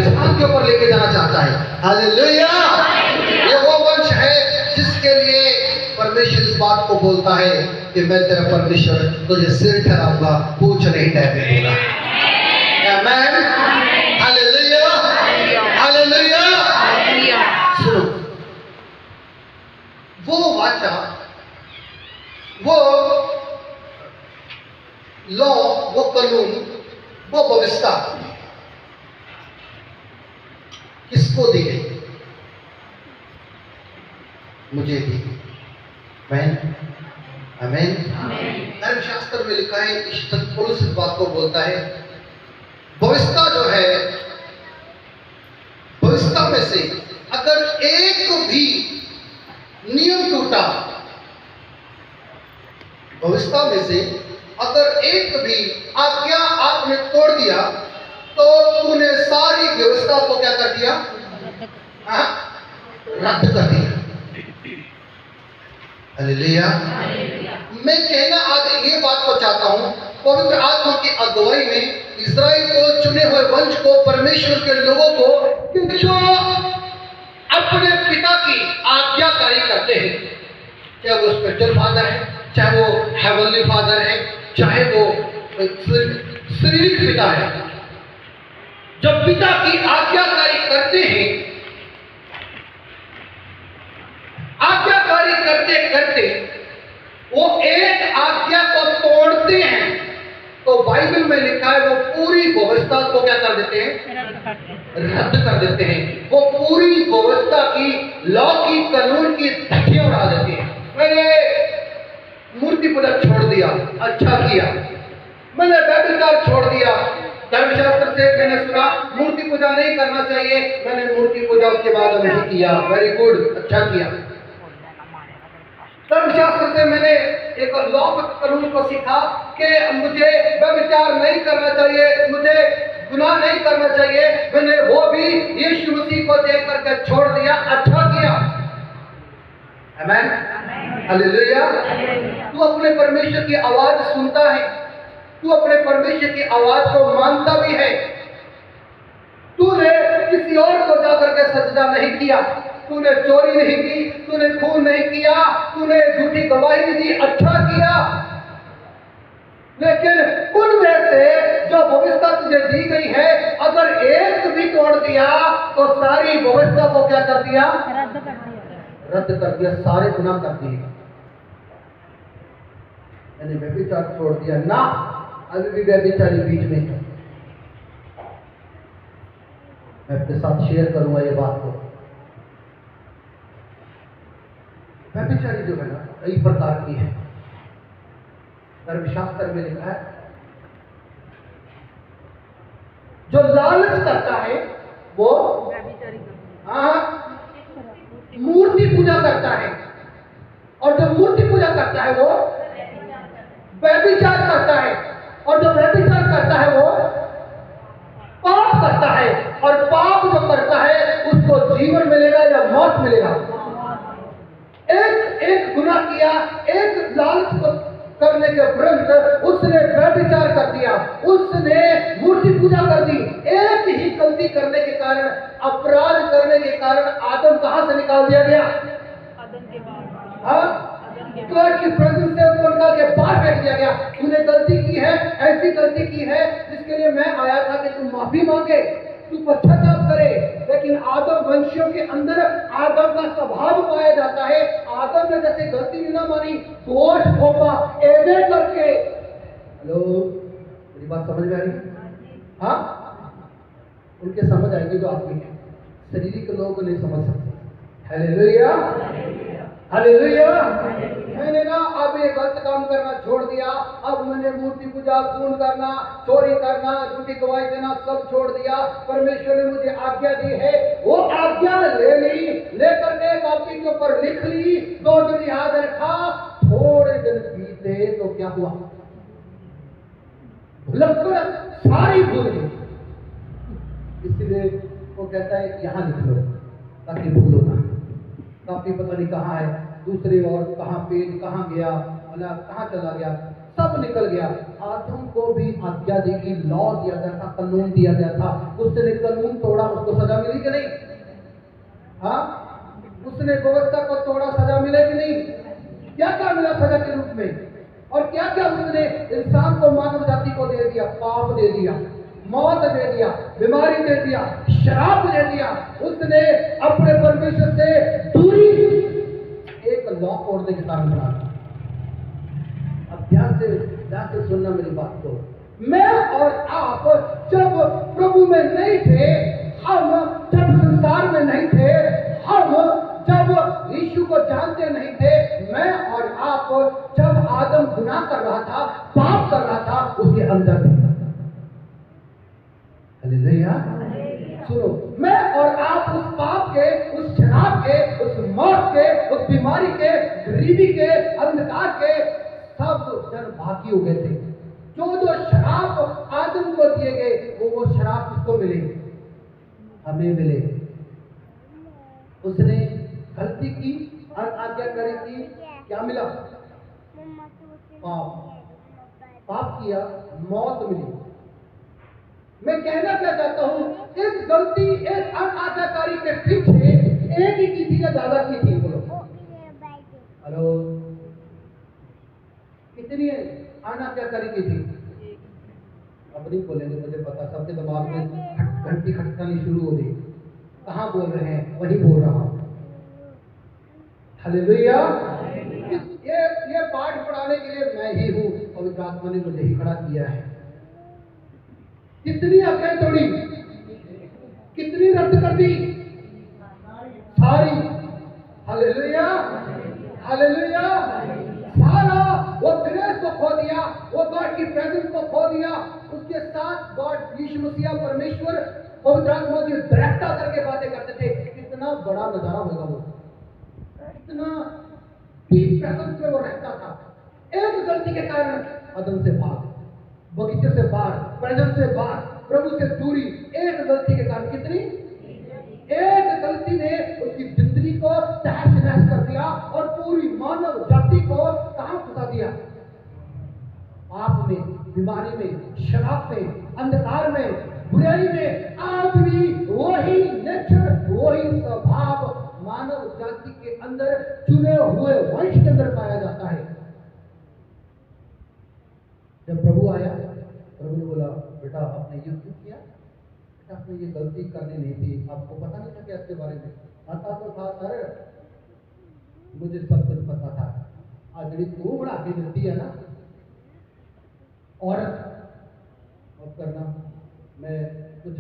स्थान के ऊपर लेके जाना चाहता है। हालेलुया। ये वो वंश है जिसके लिए परमेश्वर इस बात को बोलता है कि मैं तेरा परमेश्वर तुझे सिर ठहराऊंगा, पूछ नहीं ठहरने दूंगा। आमीन। हालेलुया। हालेलुया। सुनो, वो वाचा, वो लॉ, वो कानून, वो व्यवस्था किसको दी गई? मुझे दी गई। आमीन। धर्मशास्त्र में लिखा है, पौलुस इस बात को बोलता है, व्यवस्था जो है, व्यवस्था में से अगर एक भी नियम टूटा, व्यवस्था में से अगर एक भी आज्ञा आपने तोड़ दिया तो तूने सारी व्यवस्था को क्या कर दिया? रद्द कर दिया। हालेलुया। मैं कहना आज ये बात को चाहता हूं, पवित्र आत्मा की अगुवाई में इस्राएल को, चुने हुए वंश को, परमेश्वर के लोगों को, कि जो अपने पिता की आज्ञाकारी करते हैं, चाहे वो स्पिरिचुअल फादर है, चाहे वो हेवनली फादर है, चाहे वो शारीरिक पिता है, जो पिता की आज्ञाकारी करते हैं, आज्ञाकारी करते करते वो एक आज्ञा को तोड़ते हैं तो बाइबल में लिखा है वो पूरी व्यवस्था को क्या कर देते हैं? रद्द कर देते हैं। वो पूरी व्यवस्था की, लॉ की, कानून की धज्जियां उड़ा देते हैं। मैंने मूर्ति पूजा छोड़ दिया, अच्छा किया। मैंने व्यभिचार छोड़ दिया, धर्मशास्त्र से मैंने सुना मूर्ति पूजा नहीं करना चाहिए, मैंने मूर्ति पूजा उसके बाद नहीं किया, वेरी गुड, अच्छा किया। धर्मशास्त्र से मैंने एक लॉ कानून को सीखा कि मुझे व्यभिचार नहीं करना चाहिए, मुझे गुनाह नहीं करना चाहिए, मैंने वो भी यीशु मसीह को देख करके छोड़ दिया, अच्छा किया। आमीन। हालेलुया। तू अपने परमेश्वर की आवाज सुनता है, तू अपने परमेश्वर की आवाज को मानता भी है। तूने किसी और को जाकर के सजदा नहीं किया, तूने चोरी नहीं की, तूने खून नहीं किया, तूने झूठी गवाही नहीं दी, अच्छा किया। लेकिन उनमें से जो व्यवस्था तुझे दी गई है, अगर एक भी तोड़ दिया तो सारी व्यवस्था को क्या कर दिया? रद्द कर दिया, सारे गुनाह कर दिए। मैंने व्यभिचार छोड़ दिया ना, अभी भी व्यभिचारी बीच में है। मैं अपने साथ शेयर करूंगा ये बात को। व्यभिचारी जो है ना, कई प्रकार की है। धर्मशास्त्र में लिखा है, जो लालच करता है वो मूर्ति पूजा करता है, और जो मूर्ति पूजा करता है वो व्यभिचार करता है, और जो व्यभिचार करता है वो पाप करता है, और पाप जो करता है उसको जीवन मिलेगा या मौत मिलेगा। एक गुनाह किया, एक लालच को करने के उपरांत उसने व्यभिचार कर दिया, उसने मूर्ति पूजा कर दी। एक ही गलती करने के कारण, अपराध करने के कारण आदम कहां से निकाल दिया गया? गॉड की प्रेजेंस से उसको निकाल के बाहर फेंक दिया गया। तूने गलती की है, ऐसी गलती की है जिसके लिए मैं आया था कि तू माफी मांगे, तू पश्चाताप करे। लेकिन आदम वंशियों के अंदर आदम का स्वभाव पाया जाता है। आदम ने जैसे गलती ना मानी, दोष थोपा, ऐसे करके। हेलो, मेरी बात समझ में आ रही? हाँ, उनके समझ आएगी जो आपकी है, शारीरिक लोग नहीं समझ सकते। हालेलुया। हालेलुया। मैंने ना अब ये गलत काम करना छोड़ दिया, अब मैंने मूर्ति पूजा, खून करना, चोरी करना, झूठी गवाही देना सब छोड़ दिया। परमेश्वर ने मुझे आज्ञा दी है, वो आज्ञा ले ली, लेकर के कॉपी के ऊपर लिख ली, 2 दिन याद रखा। थोड़े दिन बीते तो क्या हुआ? लगभग सारी भूल गई। इसलिए वो कहता है यहां लिख लो ताकि भूलो ना। काफी पता नहीं कहाँ है, दूसरी ओर कहाँ पेज कहाँ गया, मतलब कहाँ चला गया, सब निकल गया। आदम को भी आज्ञा दी गई, लॉ दिया गया था, कानून दिया गया था। उसने कानून तोड़ा, उसको सजा मिली कि नहीं? हाँ, उसने व्यवस्था को तोड़ा, सजा मिले कि नहीं? क्या क्या मिला सजा के रूप में? और क्या क्या उसने इंसान को, मानव जाति को दे दिया? पाप दे दिया, मौत दे दिया, बीमारी दे दिया, शराब दे दिया। उसने अपने परमेश्वर से दूरी एक लॉ तोड़ने के कारण बना। अब ध्यान से सुनना मेरी बात को। मैं और आप जब प्रभु में नहीं थे, हम जब संसार में नहीं थे, हम जब यीशु को जानते नहीं थे, मैं और आप जब आदम गुनाह कर रहा था, पाप कर रहा था, उसके अंदर थे। हालेलुया। सुनो, मैं और आप उस पाप के, उस शराब के, उस मौत के, उस बीमारी के, गरीबी के, अंधकार के सब जन भागी हो गए थे। जो शराब आदम को दिए गए, वो शराब किसको मिले? हमें मिले। उसने गलती की, अनाज्ञाकारी की, क्या मिला? पाप किया, मौत मिली। मैं कहना क्या चाहता हूं, इस गलती, इस अनाज्ञाकारी के पीछे एक ही की थी या ज्यादा की थी? बोलो हेलो, कितनी अनाज्ञाकारी की थी? अब नहीं बोलेंगे, मुझे पता, सबके दिमाग में घंटी खटकानी शुरू हो गई। कहां बोल रहे हैं? वही बोल रहा हूं। हालेलुया। ये पाठ पढ़ाने के लिए मैं ही हूं, पवित्र आत्मा ने मुझे ही खड़ा किया है। कितनी आज्ञाएं तोड़ी, कितनी रद्द कर दी? सारी। Hallelujah, hallelujah. सारा वो ग्रेस को खो दिया, वो गॉड की प्रेजेंस को खो दिया। उसके साथ गॉड यीशु मसीह परमेश्वर पवित्र आत्मा की डायरेक्टर करके बातें करते थे। कितना बड़ा नजारा होगा वो, कितना डीप प्रेजेंस में वो रहता था। एक गलती के कारण आदम से भाग, बगीचे से बाहर, प्रेजेंस से बाहर, प्रभु से दूरी। एक गलती के कारण कितनी? एक गलती ने उसकी जिंदगी को तहस नहस कर दिया और पूरी मानव जाति को कहां फंसा दिया? पाप में, बीमारी में, शराब में, अंधकार में, बुराई में। आज भी वही नेचर, वही स्वभाव मानव जाति के अंदर, चुने हुए वंश के अंदर पाया जाता है। जब प्रभु आया, प्रभु ने बोला, बेटा आपने ये क्यों किया? बेटा आपने ये गलती करनी नहीं थी। आपको पता नहीं था क्या इसके बारे में? पता तो था सर, मुझे सब कुछ पता था। आज तू बड़ा के देती है ना औरत, अब करना, मैं कुछ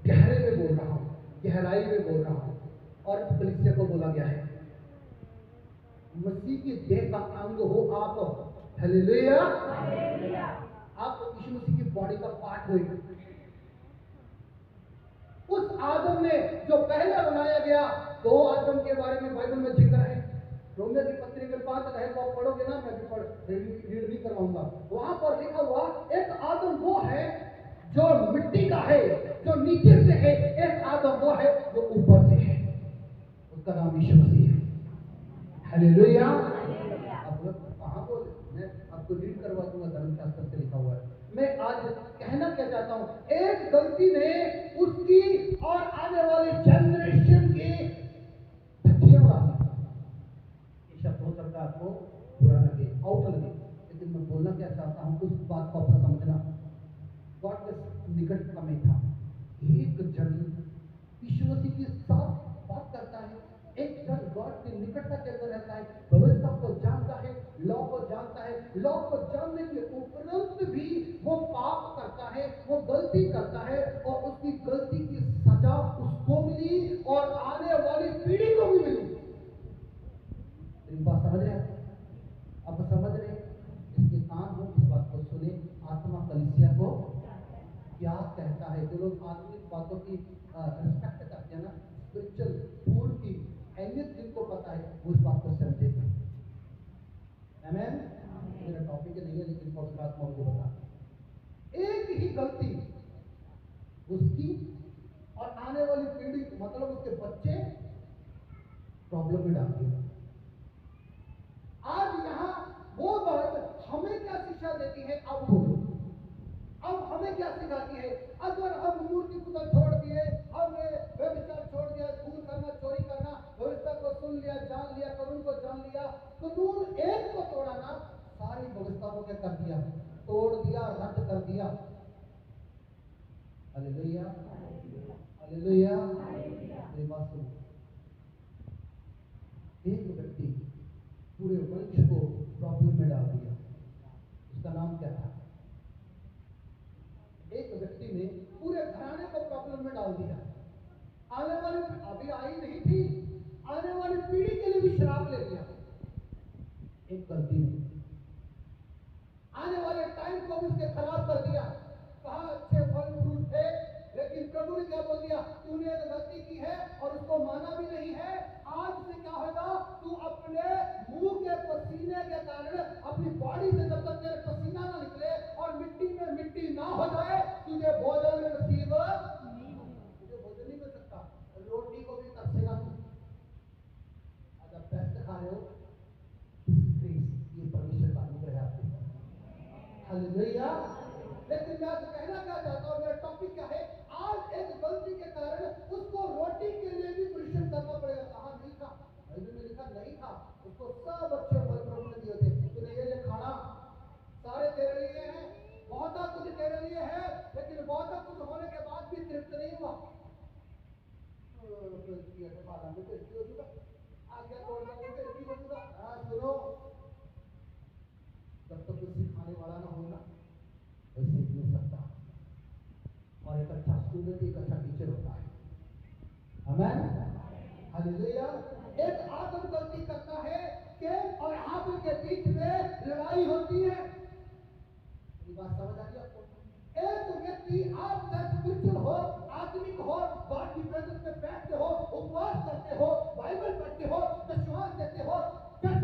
गहरे में बोल रहा हूँ, गहराई में बोल रहा हूँ। और कलीसिया को बोला गया है, मसीह की देह का अंग हो आप। हालेलुया। आप यीशु मसीह की बॉडी का पार्ट हो। उस आदम ने जो पहले बनाया गया, दो आदम के बारे में बाइबल में जिक्र है। रोमियो की पत्री में 5 अध्याय को आप पढ़ोगे ना, मैं भी रीड नहीं करवाऊंगा। वहां पर लिखा हुआ एक आदम वो है जो मिट्टी का है, जो नीचे से है। एक आदम वो है जो ऊपर से है, उसका नाम यीशु मसीह है। हालेलुया। आप लोग कहां बोले? मैं आपको रीड करवा दूंगा, धर्मशास्त्र से लिखा हुआ है। मैं आज कहना क्या चाहता हूं, एक गलती ने उसकी और आने वाले जनरेशन की धज्जियां उड़ा दी। ये शब्द हो सकता है आपको बुरा लगे, आउट लगे, लेकिन मैं बोलना क्या चाहता हूं, उस बात को आप समझना। गॉड के निकट में था एक जन, यीशु मसीह के साथ बात करता है। एक जन गॉड की निकटता के अंदर रहता है, व्यवस्था को जानता है, लॉ को जानता है। लॉ को जानने के उपरांत भी वो पाप करता है, वो गलती करता है, और उसकी गलती की सजा उसको मिली और आने वाली पीढ़ी को भी मिली। बात समझ रहे हैं? आप समझ रहे हैं? इसके कान हो, इस बात को सुने। आत्मा कलीसिया को क्या कहता है? जो लोग आत्मिक बातों की रिस्पेक्ट करते हैं ना, स्पिरिचुअल फूड की अहमियत जिनको पता है, वो इस बात को समझेंगे। आमीन। मेरा टॉपिक नहीं है, लेकिन पवित्र आत्मा मुझे बता, एक ही गलती उसकी और आने वाली पीढ़ी, मतलब उसके बच्चे, प्रॉब्लम में डाल दिया। आज यहाँ वो बात हमें क्या सिखाती है अब बोलो। अब हमें क्या सिखाती है? अगर हम मूर्ति पूजा छोड़ दिए, हमने व्यभिचार छोड़ दिया, खून करना, चोरी करना, व्यवस्था को सुन लिया, जान लिया, कानून को जान लिया, कानून एक को तोड़ा ना, सारी व्यवस्था को क्या कर दिया? तोड़ दिया, रद्द कर दिया। Hallelujah, hallelujah. मेरी बात सुनो, एक व्यक्ति पूरे वंश को प्रॉब्लम में डाल दिया। उसका नाम क्या था? एक व्यक्ति ने पूरे घराने को प्रॉब्लम में डाल दिया। आने वाली, अभी आई नहीं थी, आने वाली पीढ़ी के लिए भी श्राप ले लिया एक गलती ने। आने वाले टाइम को भी उसके खराब कर दिया। कहा अच्छे फल फ्रूट थे, लेकिन प्रभु ने क्या बोल दिया? तूने एक गलती की है और उसको माना भी नहीं है। आज से क्या होगा? तू अपने मुंह के पसीने के कारण, अपनी बॉडी से जब तक तेरे पसीना ना निकले और मिट्टी में मिट्टी ना हो जाए, तुझे भोजन में नसीब नहीं, तुझे भोजन नहीं मिल सकता। रोटी को भी तरसेगा तू। अगर बेस्ट खा रहे हो, ये परमेश्वर का अनुग्रह है आपके ऊपर। हालेलुया। लेकिन मैं आज कहना क्या चाहता हूँ, मेरा टॉपिक क्या है? आज एक गलती के कारण उसको रोटी के लिए भी परिश्रम करना पड़ेगा। कहा नहीं था, बाइबल में लिखा नहीं था, उसको सब अच्छे फल प्रभु ने दिए थे। तूने ये खाना, सारे तेरे लिए हैं, बहुत कुछ तेरे लिए है, लेकिन बहुत कुछ होने के बाद भी तृप्त नहीं हुआ। आज्ञा तोड़ना सुनो, जब तक कुछ सिखाने वाला ना होगा वो सीख नहीं सकता। और एक अच्छा स्टूडेंट एक अच्छा टीचर होता है। आमीन, हालेलुया। एक आदम गलती करता है, कैन और हाबिल के बीच में लड़ाई होती है। ये बात समझ आ रही है आपको? एक व्यक्ति, आप स्पिरिचुअल हो, आत्मिक हो, गॉड की प्रेजेंस में बैठते हो, उपवास करते हो, बाइबल पढ़ते हो, विश्वास देते हो, चर्च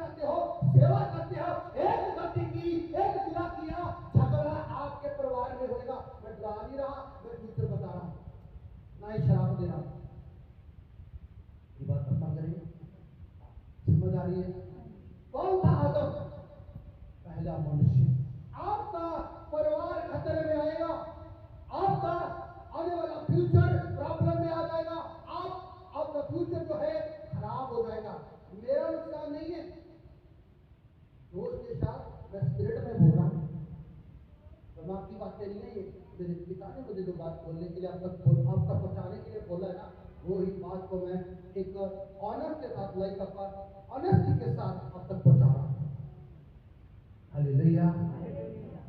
आते हो, सेवा करते हो, एक गलती की, एक बुरा किया, झगड़ा आपके परिवार में होगा। मैं डरा नहीं रहा, मैं फ्यूचर बता रहा हूं, ना ही शराब दे रहा हूं। ये बात समझ रही है? समझ आ रही है? कौन था आदम? पहला मनुष्य। आपका परिवार खतरे में आएगा, आपका आने वाला फ्यूचर प्रॉब्लम में आ जाएगा, आपका फ्यूचर जो है खराब हो जाएगा। मेरा नुकसान नहीं है, दोस्त के साथ मैं स्पिरिट में बोल रहा हूँ, दिमाग की बातें नहीं है। ये मेरे पिता ने मुझे जो बात बोलने के लिए आपका पहुंचाने के लिए बोला है ना, वो ही बात को मैं एक ऑनर के साथ, लाइक ऑनेस्टी के साथ अब तक पहुंचा रहा हूँ। Hallelujah,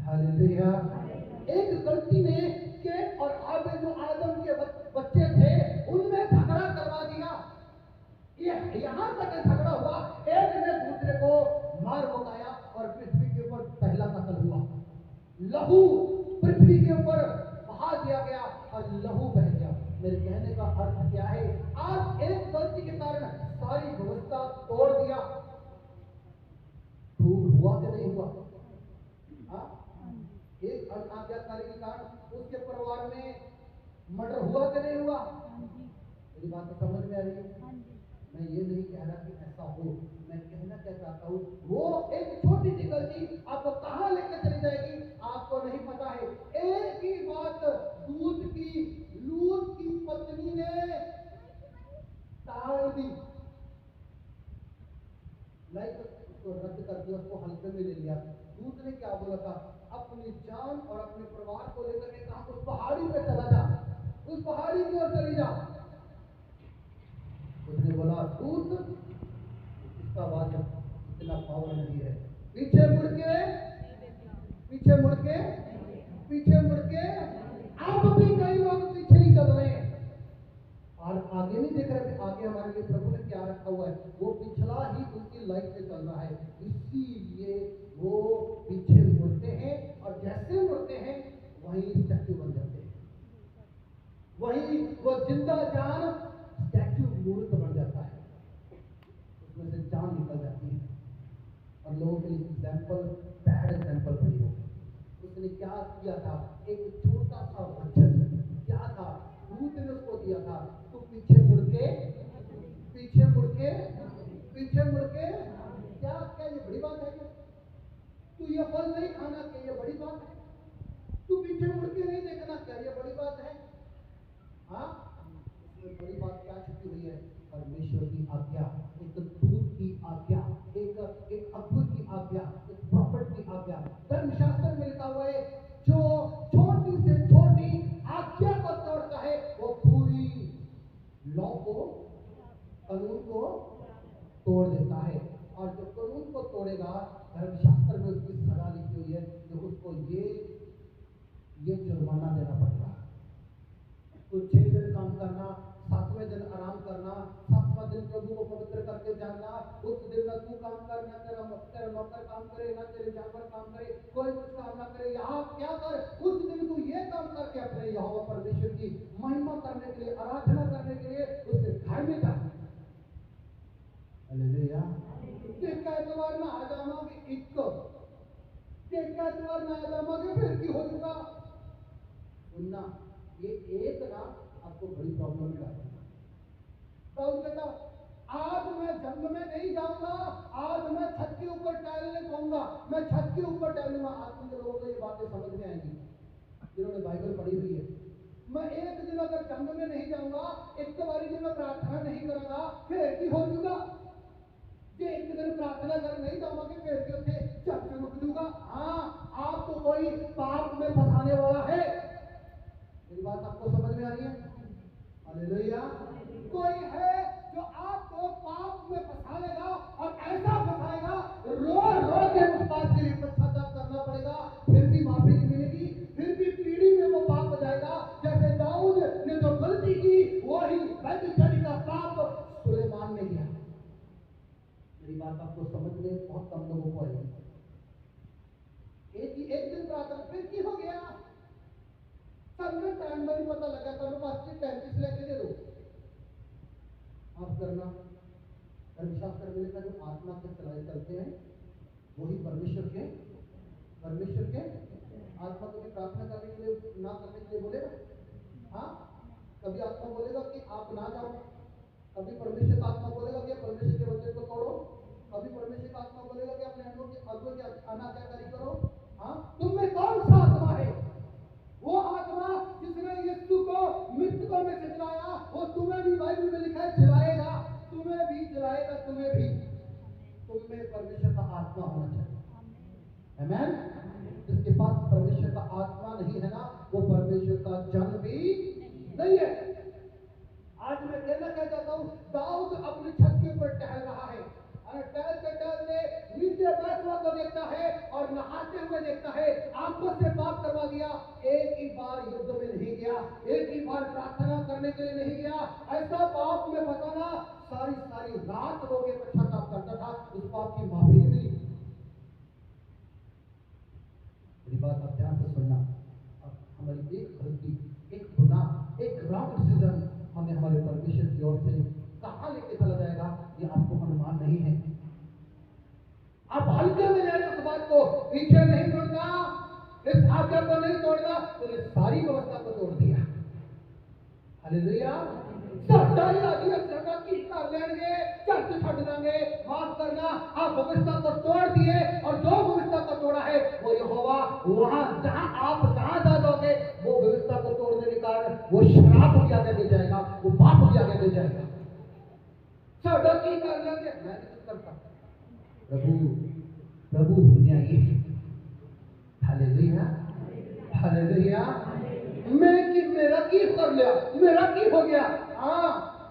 hallelujah. एक गलती ने कैन और हाबिल जो आदम के बच्चे थे, उनमें झगड़ा करवा दिया। ये यहां तक झगड़ा हुआ, एक ने दूसरे को मार मुकाया और पृथ्वी के ऊपर पहला कत्ल हुआ। लहू पृथ्वी के ऊपर बहा दिया गया और लहू बह गया। मेरे कहने का अर्थ क्या है? आज एक गलती के कारण सारी व्यवस्था तोड़ दिया। खून हुआ कि नहीं हुआ? एक आज्ञाकारी के कारण उसके परिवार में मर्डर हुआ कि नहीं हुआ? मेरी बात तो समझ में आ रही है? मैं ये नहीं कह रहा कि ऐसा हो, मैं कहना क्या चाहता हूँ, वो एक छोटी सी गलती आपको कहां लेकर चली जाएगी आपको नहीं पता है। एक ही बात, लूत की पत्नी ने टाल दी, लाइक उसको रद्द कर दिया, उसको हल्के में ले लिया। दूत ने क्या बोला था? अपनी जान और अपने परिवार को लेकर के कहा उस पहाड़ी पे चला जा, उस पहाड़ी की ओर चली जा। उसने बोला दूत, इसका बात इतना पावर नहीं है, पीछे मुड़ के, पीछे मुड़ के, पीछे मुड़ के। अब भी कई लोग पीछे ही चल रहे हैं और आगे नहीं देख रहे। आगे हमारे लिए प्रभु ने क्या रखा हुआ है, वो पिछला ही उनकी लाइफ में चल रहा है, इसीलिए वो पीछे मुड़ते हैं और जैसे मुड़ते हैं वहीं स्टैच्यू बन जाते हैं, वहीं वो जिंदा जान स्टैच्यू मूर्त बन जाता है, उसमें से जान निकल जाती है और लोगों के लिए एग्जाम्पल, बैड एग्जाम्पल बनी हो। उसने क्या किया था? एक छोटा सा वचन क्या था, दूत ने उसको दिया था, तू पीछे मुड़ के, पीछे मुड़ के, पीछे मुड़ के। क्या क्या ये बड़ी बात है? क्या तू ये फल नहीं खाना चाहिए? पीछे मुड़ के नहीं देखना। क्या ये बड़ी बात है? हाँ, इसमें बड़ी बात क्या छुपी हुई है? परमेश्वर की आज्ञा, एक दूत की आज्ञा, एक अद्भुत की आज्ञा, एक प्रॉफिट की आज्ञा। धर्मशास्त्र में लिखा हुआ है, जो छोटी से छोटी आज्ञा को तोड़ता है वो पूरी लॉ को, कानून को तोड़ देता है। और जो कानून को तोड़ेगा, धर्मशास्त्र में उसकी सजा लिखी हुई है कि उसको ये जुर्माना देना पड़ेगा। तो 6 दिन काम करना, 7वें दिन आराम करना, 7वां दिन प्रभु को पवित्र करके जानना। उस दिन न तू काम कर, न तेरा नौकर काम करे, न तेरे जानवर काम करे, कोई कुछ काम ना करे। यहाँ क्या कर, उस दिन तू ये काम करके अपने यहोवा परमेश्वर की महिमा करने के लिए, आराधना करने के लिए उसके घर में जा। हालेलुया। एक एतवार ना आ जाओगे, एक एतवार ना आ जाओगे, फिर की हो जाएगा सुनना। ये एक ना आपको बड़ी प्रॉब्लम में डालेगा। दाऊद कहता, आज मैं जंग में नहीं जाऊंगा, आज मैं छत के ऊपर टहलने पाऊंगा, मैं छत के ऊपर टहलूंगा। आदमी के लोगों को ये बातें समझ में आएंगी जिन्होंने बाइबल पढ़ी हुई है। मैं एक दिन अगर जंग में नहीं जाऊंगा, एक बारी दिन मैं प्रार्थना नहीं करूंगा, फिर की हो जाऊंगा। जे एक दिन प्रार्थना कर नहीं जाऊंगा, फिर के उसे चर्च में रुक दूंगा। हाँ, आप तो कोई पाप में फंसाने वाला है। मेरी बात आपको समझ में आ रही है? हालेलुया। कोई है जो आपको पाप में फंसा लेगा और ऐसा फंसाएगा, रो रो के उस बात के लिए पश्चाताप करना पड़ेगा, फिर भी माफी नहीं मिलेगी, फिर भी पीढ़ी में वो पाप हो जाएगा। जैसे दाऊद ने जो गलती की, वही व्यभिचारी का पाप सुलेमान ने किया। मेरी बात आपको समझ में बहुत कम लोगों को आएगी। एक दिन प्रार्थना, फिर की हो गया? सबने टाइम में नहीं पता लगा, तो पास की टाइम किस लेके दे दो। आप करना, धर्मशास्त्र में लिखा, जो आत्मा के चलाए चलते हैं वही परमेश्वर के आत्मा को भी प्रार्थना करने के लिए, ना करने के लिए बोलेगा। हाँ, कभी आत्मा बोलेगा कि आप ना जाओ, कभी परमेश्वर का आत्मा बोलेगा कि परमेश्वर के वचन को तोड़ो, कभी परमेश्वर का आत्मा बोलेगा कि अपने अगुओं के अनाचारी करो। हाँ, तुम में कौन सा आत्मा है? वो आत्मा जिसने यीशु को मृतकों में से जिलाया, वो तुम्हें भी बाइबल में लिखा है जिलाएगा, तुम्हें भी जिलाएगा, तुम्हें भी। तुम्हें परमेश्वर का आत्मा होना चाहिए। आमेन। जिसके पास परमेश्वर का आत्मा नहीं है ना, वो परमेश्वर का जन भी नहीं है। आज मैं कहना चाहता हूँ, दाऊद अपनी छत के ऊपर टहल रहा है, टहलते नीचे बैठवा को देखता है और नहाते हुए देखता है। आंखों से पाप करवा दिया, एक ही बार युद्ध में नहीं गया, एक ही बार प्रार्थना करने के लिए नहीं गया। ऐसा पाप में फंसाना, सारी रात रो के पश्चाताप करता था, उस पाप की माफी नहीं मिली। मेरी बात आप ध्यान से सुनना। अब हमारी एक गलती, एक गुनाह, एक रॉन्ग डिसीजन हमें हमारे परमेश्वर की ओर से कहां लेके चला जाएगा, ये आपको अनुमान नहीं है। आप हल्के में ले रहे उस बात को, पीछे नहीं मुड़ना, इस आज्ञा को नहीं तोड़ना, तो ये सारी व्यवस्था को तोड़ दिया। हालेलुया। सरकारी आज्ञा सरकार की कर लेंगे, चर्च छੱਡ देंगे, माफ करना, आप व्यवस्था को तोड़ दिए। और जो व्यवस्था को तोड़ा है वो यहोवा वहां जहां आप जहां जा जाओगे, वो व्यवस्था को तोड़ने के कारण वो शराब भी आगे दे जाएगा, वो पाप भी आगे दे जाएगा। सरकार की कर लेंगे, मैं नहीं कुछ करता। प्रभु दुनिया ये है। Hallelujah, hallelujah. मेरा की कर लिया, मेरा की हो गया। हाँ,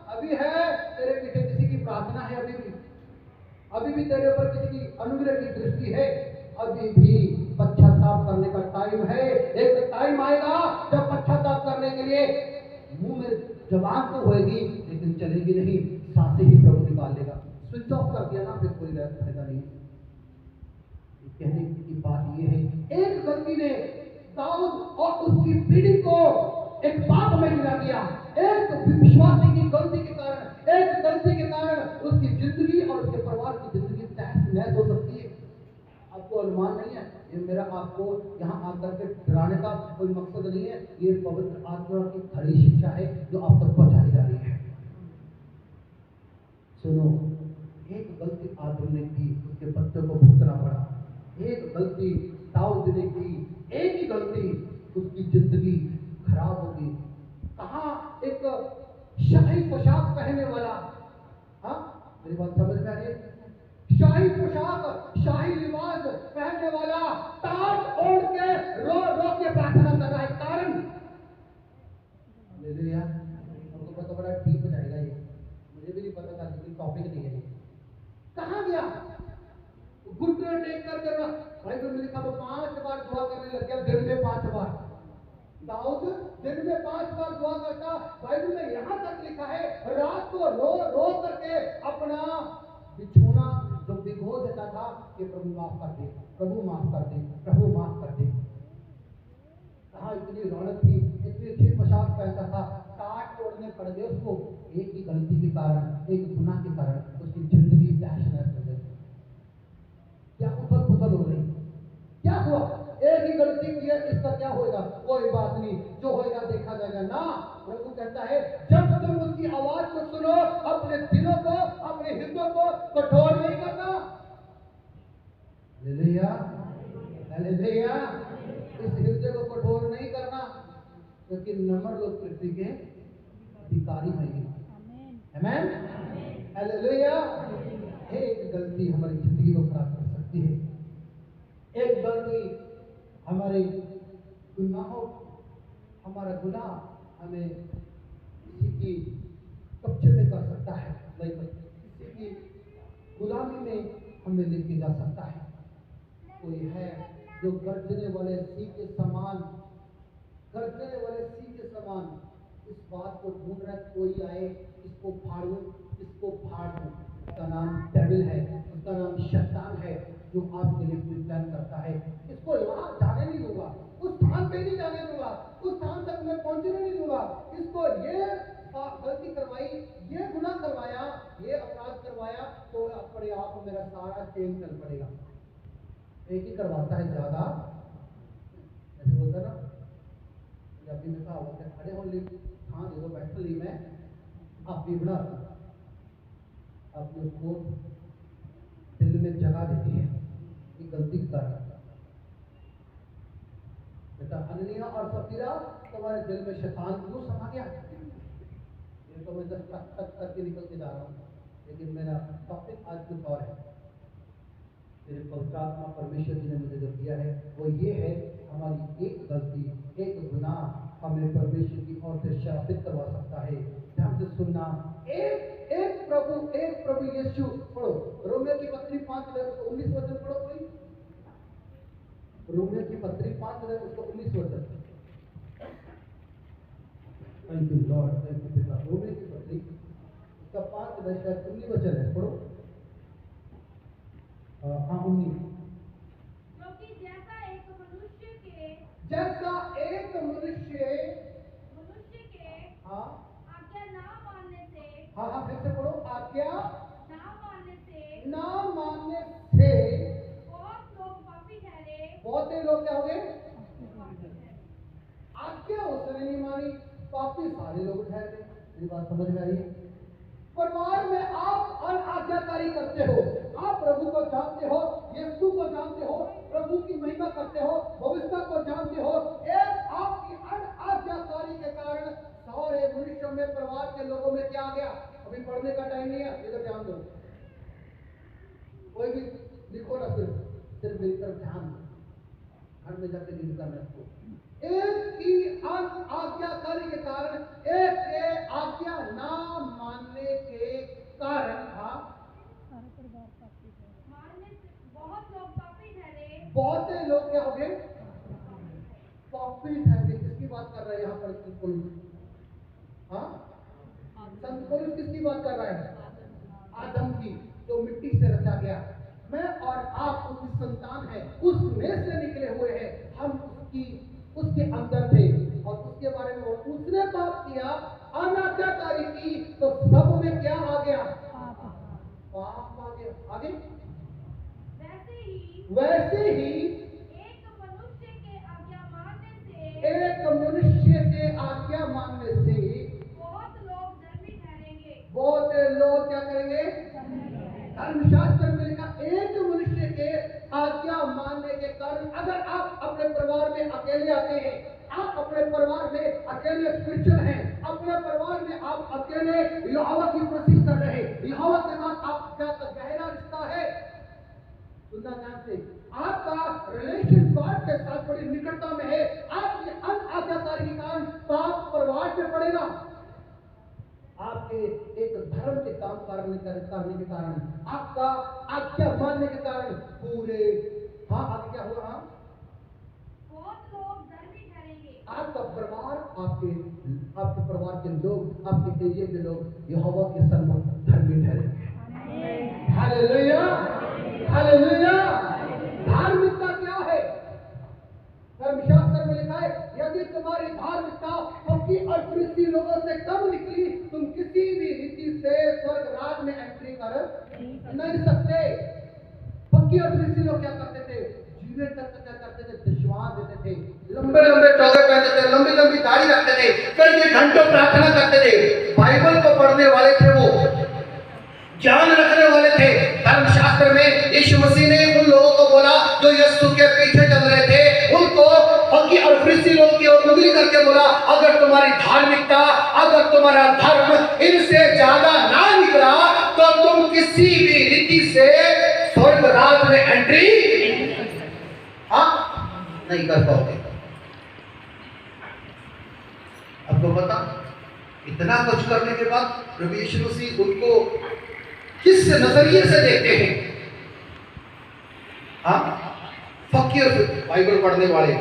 अभी है तेरे पीछे किसी की प्रार्थना है, अभी भी तेरे ऊपर किसी की अनुग्रह की दृष्टि है, अभी भी पश्चाताप करने का टाइम है। एक टाइम आएगा जब पश्चाताप करने के लिए मुंह में जबान तो होगी लेकिन चलेगी नहीं, सांसें ही प्रभु निकाल लेगा। स्विच ऑफ कर दिया ना, फिर कोई फायदा नहीं। कहने की बात यह है, एक गलती ने दाऊद और उसकी पीढ़ी को एक पाप में गिरा दिया। एक विश्वासी की गलती के कारण, एक गलती के कारण उसकी जिंदगी और उसके परिवार की जिंदगी तहस नहस हो सकती है। आपको अनुमान नहीं है, ये मेरा आपको यहाँ आकर के डराने का कोई मकसद नहीं है। ये पवित्र आत्मा की खड़ी शिक्षा है जो आप तक पहुंचाई जा रही है। सुनो, एक गलती आदम ने की, उसके बच्चों को भुगतना पड़ा। एक गलती दाऊद ने की, एक ही गलती उसकी जिंदगी खराब होगी। कहाँ एक शाही पोशाक पहनने वाला, हाँ मेरी बात समझ में आ रही है? शाही पोशाक, शाही लिबास पहनने वाला टाट ओढ़ के रो रो के प्रार्थना कर रहा है। कारण हालेलुया, हमको पता बड़ा डीप जाएगा ये, मुझे भी नहीं पता था, लेकिन टॉपिक नहीं है ये। कहाँ गया? घुटने टेक कर कर बाइबल में लिखा वो 5 बार दुआ करने लग गया, दिन में 5 बार। दाऊद दिन में 5 बार दुआ करता। बाइबल में यहाँ तक लिखा है रात को रो रो करके अपना बिछोना जो भिगो देता था कि प्रभु माफ कर दे, प्रभु माफ कर दे, प्रभु माफ कर दे। कहाँ इतनी रौनक थी, इतनी अच्छी पोशाक पहनता था, टाट ओढ़ने पड़ गए उसको। एक ही गलती के कारण, एक गुनाह के कारण उसकी जिंदगी तहस-नहस हो गई। क्या उथल पुथल हो रही, क्या हुआ? एक ही गलती की है, इसका क्या होगा? कोई बात नहीं, जो होगा देखा जाएगा ना। प्रभु कहता है जब तुम उसकी आवाज को सुनो, अपने दिलों को, अपने हृदयों को कठोर नहीं करना। Hallelujah, hallelujah. इस हृदय को कठोर नहीं करना, क्योंकि नम्र लोग पृथ्वी के अधिकारी होंगे। आमीन, हालेलुया। एक गलती हमारी जिंदगी को खराब कर सकती है। एक गलती हमारे गुनाहों, हमारा गुनाह हमें किसी की कब्जे में कर सकता है, किसी की गुलामी में हमें लेके जा सकता है। कोई है जो गर्जने वाले सिंह के समान, गर्जने वाले सिंह के समान इस बात को ढूंढ रहा है, कोई आए इसको फाड़ूं, इसको फाड़ दूं। उसका नाम डेविल है, उसका नाम शैतान है, जो आपके लिए प्लान करता है। इसको यहाँ जाने नहीं दूंगा, उस स्थान पे नहीं जाने दूंगा, उस स्थान तक मैं पहुंचने नहीं दूंगा। इसको ये गलती करवाई, ये गुनाह करवाया, ये अपराध करवाया, तो अपने आप मेरा सारा चेन चल पड़ेगा। एक ही करवाता है ज्यादा, ऐसे बोलता ना पंजाबी में कहा होता है, खड़े हो ली हाँ दे दो, बैठ ली मैं आप भी बना, आपने उसको दिल में जगह देती है कि गलती कर बेटा। अननिया और सफीरा तुम्हारे दिल में शैतान क्यों समा गया? ये तो मैं जब तक करके निकल के जा रहा हूँ, लेकिन मेरा टॉपिक आज कुछ और है। मेरे पवित्र आत्मा परमेश्वर जी ने मुझे जो दिया है वो ये है, हमारी एक गलती, एक गुनाह हमें परमेश्वर की ओर से शापित करवा सकता है। ध्यान से सुनना, एक प्रभु यीशु। पढ़ो रोमियो की पत्री 5:19 वचन पढ़ो कोई। रोमियो की पत्री 5:19 वचन। Thank you Lord, thank you पिता। रोमियो की पत्री इसका 5:19 वचन है, पढ़ो। हाँ 19। क्योंकि जैसा एक मनुष्य के हाँ आज्ञा ना मानने से, हाँ फिर से पढ़ो। आज्ञा ना मानने से बहुत लोग पापी ठहरे। बहुत से लोग क्या हो गए? आज्ञा उसने नहीं मानी, पापी सारे लोग ठहरे। ये बात समझ में आ रही है? परिवार में आप अनाज्ञाकारी करते हो, आप प्रभु को जानते हो, यीशु को जानते हो, प्रभु की महिमा करते हो, भविष्य को जानते हो, एक आपकी अनाज्ञाकारी के कारण सारे मनुष्यों में, परिवार के लोगों में क्या आ गया? अभी पढ़ने का टाइम नहीं है, इधर ध्यान दो। कोई भी लिखो ना, सिर्फ मेरी तरफ ध्यान दो, घर में जाके रीड करना इसको। एक ही आज्ञाकारी के कारण, एक के आज्ञा ना मानने के कारण बहुत लोग पापी ठहरे। बहुत से लोग क्या हो गए? पापी ठहरे। किसकी बात कर रहे हैं यहाँ पर संत पौलुस? हाँ, संत पौलुस किसकी बात कर रहा है? आदम की, जो मिट्टी से रचा गया। मैं और आप उसकी संतान है, उसमें से निकले हुए हैं, हम उसके अंदर थे। और उसके बारे में उसने पाप किया, अनाज्ञाकारी की, तो सब में क्या आ गया? पाप आ गया। आगे वैसे ही एक मनुष्य के आज्ञा मानने से बहुत लोग धर्मी ठहरेंगे। बहुत लोग क्या करेंगे? धर्मशास्त्र में लिखा, एक मनुष्य के आज्ञा मानने के कारण, अगर आप अपने परिवार में अकेले आते हैं, आप अपने परिवार में अकेले स्पिरिचुअल हैं, अपने परिवार में आप अकेले यहोवा की कोशिश कर रहे हैं, यहोवा के साथ आपका गहरा रिश्ता है। सुनना ध्यान से, आपका रिलेशन गॉड के साथ बड़ी निकटता में है, आपकी अनाज्ञाकारी के कारण पाप परिवार पे पड़ेगा। आपके एक धर्म के काम करने के कारण, आपका आज्ञा मानने के कारण पूरे, हाँ आगे क्या हुआ? हाँ, बहुत लोग धर्मी ठहरेंगे। आपका परिवार, आपके परिवार के लोग, आपके एरिया के लोग यहोवा के सम्मुख धर्मी ठहरेंगे। Hallelujah, hallelujah. धार्मिकता क्या है? धर्मशास्त्र में लिखा है, यदि तुम्हारी धार्मिकता पक्की और फरीसी लोगों से कम निकली, तुम किसी भी रीति से स्वर्ग राज में एंट्री कर नहीं सकते। पक्की और फरीसी लोग क्या करते थे? जीवन तक क्या करते थे? दशवां देते थे, लंबे लंबे टोगे पहनते थे, लंबी लंबी दाढ़ी रखते थे, कई घंटों प्रार्थना करते थे, बाइबल को पढ़ने वाले थे, वो ज्ञान रखने वाले थे। धर्मशास्त्र में यीशु मसीह ने उन लोगों को बोला जो यीशु के पीछे चल रहे थे, उनको पक्की और फरीसी लोगों की ओर उंगली करके बोला, अगर तुम्हारी धार्मिकता, अगर तुम्हारा धर्म इनसे ज्यादा ना निकला तो तुम किसी भी रीति से स्वर्ग राज में एंट्री नहीं कर पाओगे। आपको पता, इतना कुछ करने के बाद प्रभु यीशु मसीह उनको किस नजरिए से देखते हैं? हाँ, फकीर, बाइबल पढ़ने वाले,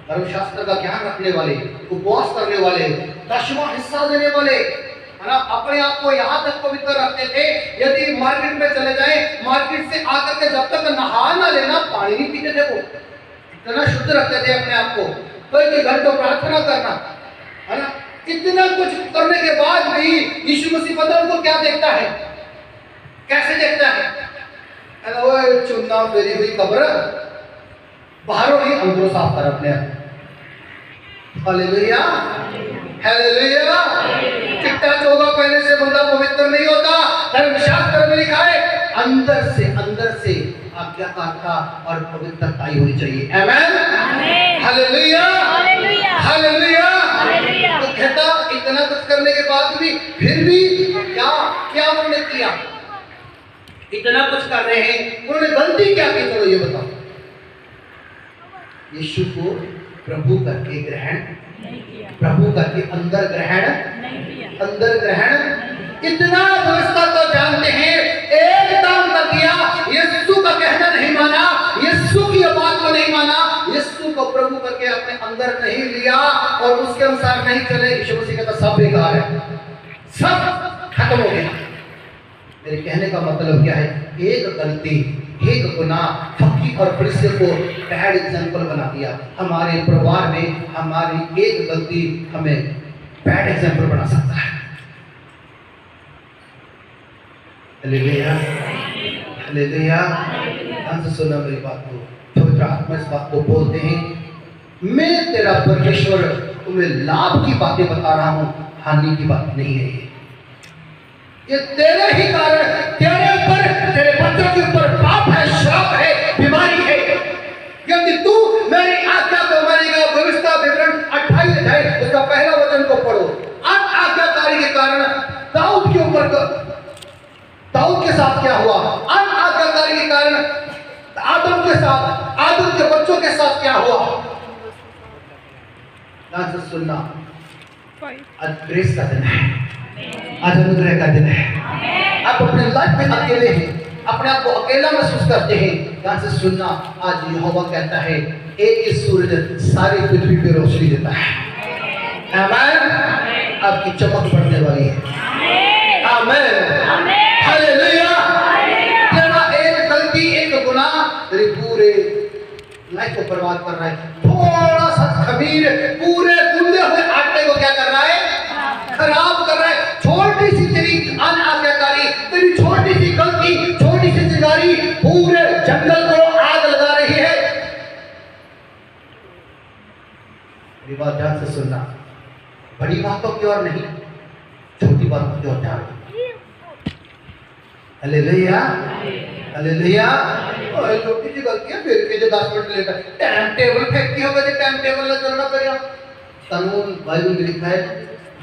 धर्मशास्त्र का ज्ञान रखने वाले, उपवास करने वाले, दशवां हिस्सा देने वाले, है ना, अपने आप को यहाँ तक पवित्र रखते थे, यदि मार्केट में चले जाए, मार्केट से आकर के जब तक नहा ना लेना, पानी नहीं पीते थे। वो इतना शुद्ध रखते थे अपने आप को, कई घंटों प्रार्थना करना, है ना। इतना कुछ करने के बाद भी यीशु मसीह पता उनको क्या देखता है, कैसे देखता है? वो चुनना फेरी हुई कब्र, बाहरों ही अंदरों साफ कर अपने आप। Hallelujah, hallelujah. चिट्टा चोगा पहनने से बंदा पवित्र नहीं होता। धर्मशास्त्र में लिखा है, अंदर से आज्ञाकारिता और पवित्रता होनी चाहिए। आमेन, हालेलुया, हालेलुया। तो कहता, इतना कुछ करने के बाद भी फिर भी क्या उन्होंने किया? इतना कुछ कर रहे हैं, उन्होंने गलती क्या की? चलो ये बताओ। यीशु को प्रभु करके ग्रहण, प्रभु करके अंदर ग्रहण, इतना व्यवस्था को जानते हैं, एक काम कर दिया, यीशु का कहना नहीं माना, यीशु की बात को नहीं माना, यीशु को प्रभु करके अपने अंदर नहीं लिया और उसके अनुसार नहीं चले। यीशु मसीह कहता सब बेकार है, सब खत्म हो गया। मेरे कहने का मतलब क्या है? एक गलती, एक गुनाह फकीर और फरीसी को बैड एग्जाम्पल बना दिया। हमारे परिवार में हमारी एक गलती हमें बैड एग्जाम्पल बना सकता है। Hallelujah, hallelujah. ध्यान से सुनना मेरी बात को, पवित्र आत्मा इस बात को बोलते हैं, मैं तेरा परमेश्वर तुम्हें लाभ की बातें बता रहा हूं, हानि की बात नहीं है। ये तेरे ही कारण, तेरे ऊपर, तेरे बच्चों के ऊपर पाप है, श्राप है, बीमारी है। यदि तू मेरी आज्ञा को मानेगा, व्यवस्था विवरण 28 अध्याय उसका पहला वचन को पढ़ो। अनाज्ञाकारी के कारण दाऊद के ऊपर, दाऊद के साथ क्या हुआ? अनाज्ञाकारी के कारण आदम के साथ, आदम के बच्चों के साथ क्या हुआ? ध्यान से सुनना, आज ग्रेस का दिन है, आज अनुग्रह का दिन है। आप अपने लाइफ में अकेले हैं, अपने आप को अकेला महसूस करते हैं, ध्यान से सुनना, आज यहोवा कहता है, एक ही सूरज सारी पृथ्वी पे रोशनी देता है। आमीन। आपकी चमक बढ़ने वाली है। आमीन, हालेलुया। तेरा एक गलती, एक गुनाह तेरे पूरे लाइफ को बर्बाद कर रहा है। थोड़ा सा खमीर पूरे गूंदे हुए आटे को क्या कर रहा है? खराब कर रहा है। छोटी सी तेरी अनाज्ञाकारी, तेरी छोटी सी गलती, छोटी सी चिंगारी पूरे जंगल को आग लगा रही है। मेरी बात ध्यान से सुनना, बड़ी बातों की ओर नहीं, छोटी बातों की ओर ध्यान। हालेलुया। हालेलुया। ओए छोटी सी गलती है, फिर के जो 10 मिनट लेट है, टाइम टेबल फेंकी होगा, जो टाइम टेबल ना चलना पड़ेगा। कानून बाइबल में लिखा है,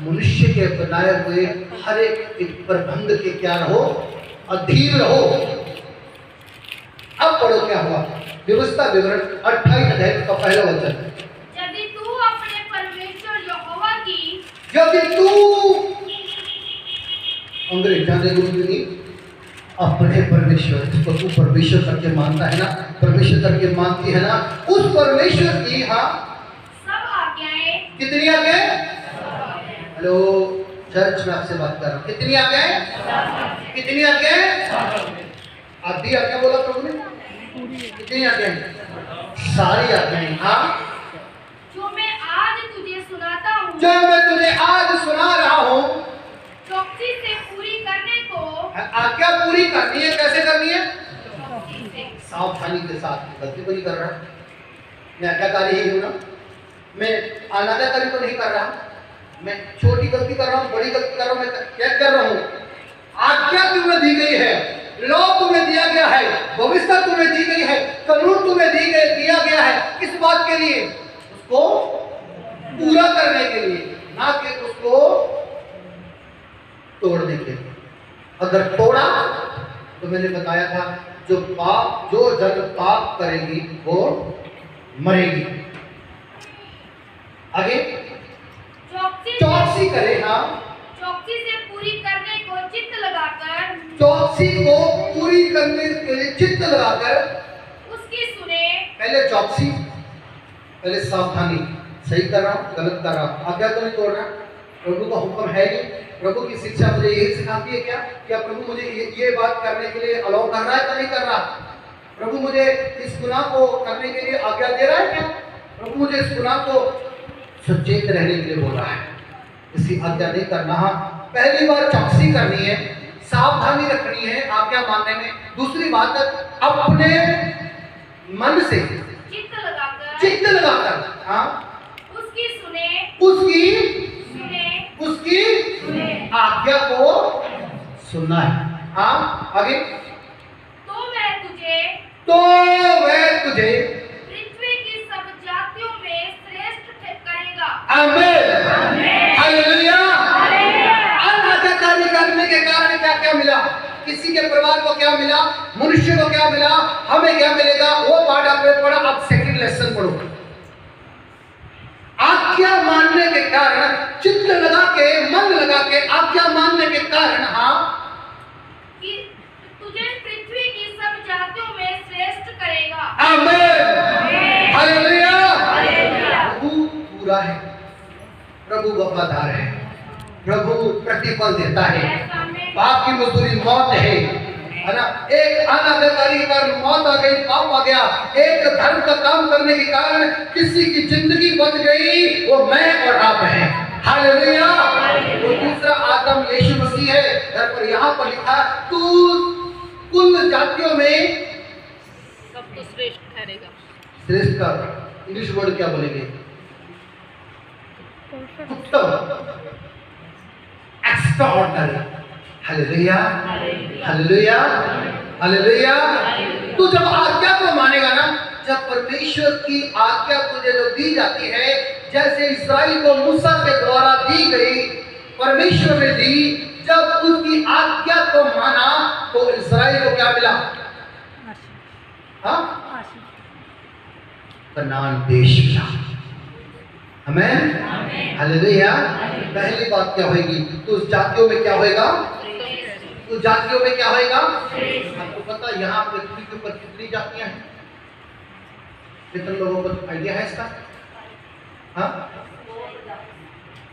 मनुष्य के बनाए हुए हर एक प्रबंध के क्या रहो, अधीन रहो। अब पढ़ो क्या हुआ, व्यवस्था विवरण 28 अध्याय का पहला वचन। यदि तू अपने परमेश्वर यहोवा की यदि तू अंग्रेजा ने गुरु नहीं, अपने परमेश्वर, जिसको तू परमेश्वर करके मानता है ना, परमेश्वर करके मानती है ना, उस परमेश्वर की हाँ सब आज्ञाएं, कितनी आज्ञाएं? हेलो चर्च में आपसे बात कर रहा हूँ, कितनी आज्ञाएं? कितनी आज्ञाएं? आधी आज्ञा बोला प्रभु ने, कितनी आज्ञाएं? सारी आज्ञाएं। हाँ, जो मैं आज तुझे सुनाता हूँ, जो मैं तुझे आज सुना रहा हूँ, चौकसी से पूरी करने को। आज्ञा पूरी करनी है, कैसे करनी है? चौकसी से। सावधानी के साथ। गलती तो नहीं कर रहा, मैं आज्ञाकारी ही हूँ ना, मैं अनाज्ञाकारी तो नहीं कर रहा, मैं छोटी गलती कर रहा हूँ, बड़ी गलती कर रहा हूँ, मैं क्या कर रहा हूँ? आज्ञा तुम्हें दी गई है, लॉ तुम्हें दिया गया है, व्यवस्था तुम्हें दी गई है, कानून तुम्हें दिया गया है। किस बात के लिए? उसको पूरा करने के लिए, ना कि उसको तोड़ने के लिए। अगर तोड़ा तो मैंने बताया था, जो जन पाप करेगी वो मरेगी। आगे चौकसी करे। हाँ, चौकसी से पूरी करने को चित्त लगाकर, चौकसी को पूरी करने के लिए चित्त लगाकर उसकी सुने। पहले चौकसी, पहले सावधानी, सही कर रहा हूँ गलत कर रहा हूँ, आज्ञा तो नहीं तोड़ रहा। प्रभु का हुक्म है ये, प्रभु की शिक्षा मुझे यही सिखाती है क्या प्रभु मुझे ये बात करने के लिए अलाउ कर रहा है या नहीं कर रहा? प्रभु मुझे इस गुनाह को करने के लिए आज्ञा दे रहा है क्या? प्रभु मुझे इस गुनाह को सचेत रहने के लिए बोल रहा है, इसी आज्ञा नहीं करना। पहली बार चौकसी करनी है, सावधानी रखनी है आज्ञा मानने में। दूसरी बात, अपने मन से चित्त लगाकर हाँ उसकी सुने, उसकी आज्ञा को सुनना है। हाँ, आगे तो वह तुझे पृथ्वी की सब जातियों में श्रेष्ठ करेगा। आमीन, हालेलुया। अनाज्ञाकारी करने के कारण क्या क्या मिला? किसी के परिवार को क्या मिला, मनुष्य को क्या मिला, हमें क्या मिलेगा? वो पाठ आपने पढ़ा, अब सेकंड लेसन पढ़ो। आज्ञा मानने के कारण, चित्त लगा के, मन लगा के आज्ञा मानने के कारण हाँ कि तुझे पृथ्वी की सब जातियों में श्रेष्ठ करेगा। आमीन, हालेलुया। प्रभु पूरा है, प्रभु वफादार है, प्रभु प्रतिफल देता है। पाप की मजदूरी मौत है ना? एक अनाज्ञाकारी के कारण मौत आ गई, पाप आ गया। एक धर्म का काम करने के कारण किसी की जिंदगी बच गई, वो मैं और आप हैं। हालेलुया। वो दूसरा आदम यीशु मसीह है। पर यहाँ पर लिखा, तू कुल जातियों में सबको श्रेष्ठ ठहरेगा। श्रेष्ठ का इंग्लिश वर्ड क्या बोलेंगे? उत्तम, एक्स्ट्राऑर्डिनरी। Hallelujah, hallelujah, hallelujah. तू जब आज्ञा को मानेगा ना, जब परमेश्वर की आज्ञा तुझे जो दी जाती है, जैसे इस्राएल को मूसा के द्वारा दी गई, परमेश्वर ने दी, जब उसकी आज्ञा को माना तो इस्राएल को क्या मिला? हाँ, कनान देश मिला। आमीन, हालेलुया। पहली बात क्या होगी? तो उस जातियों में क्या होगा? उस जातियों में क्या होगा? आपको पता है यहाँ पृथ्वी के ऊपर कितनी जातियां हैं? कितने लोगों को आइडिया है इसका? हाँ,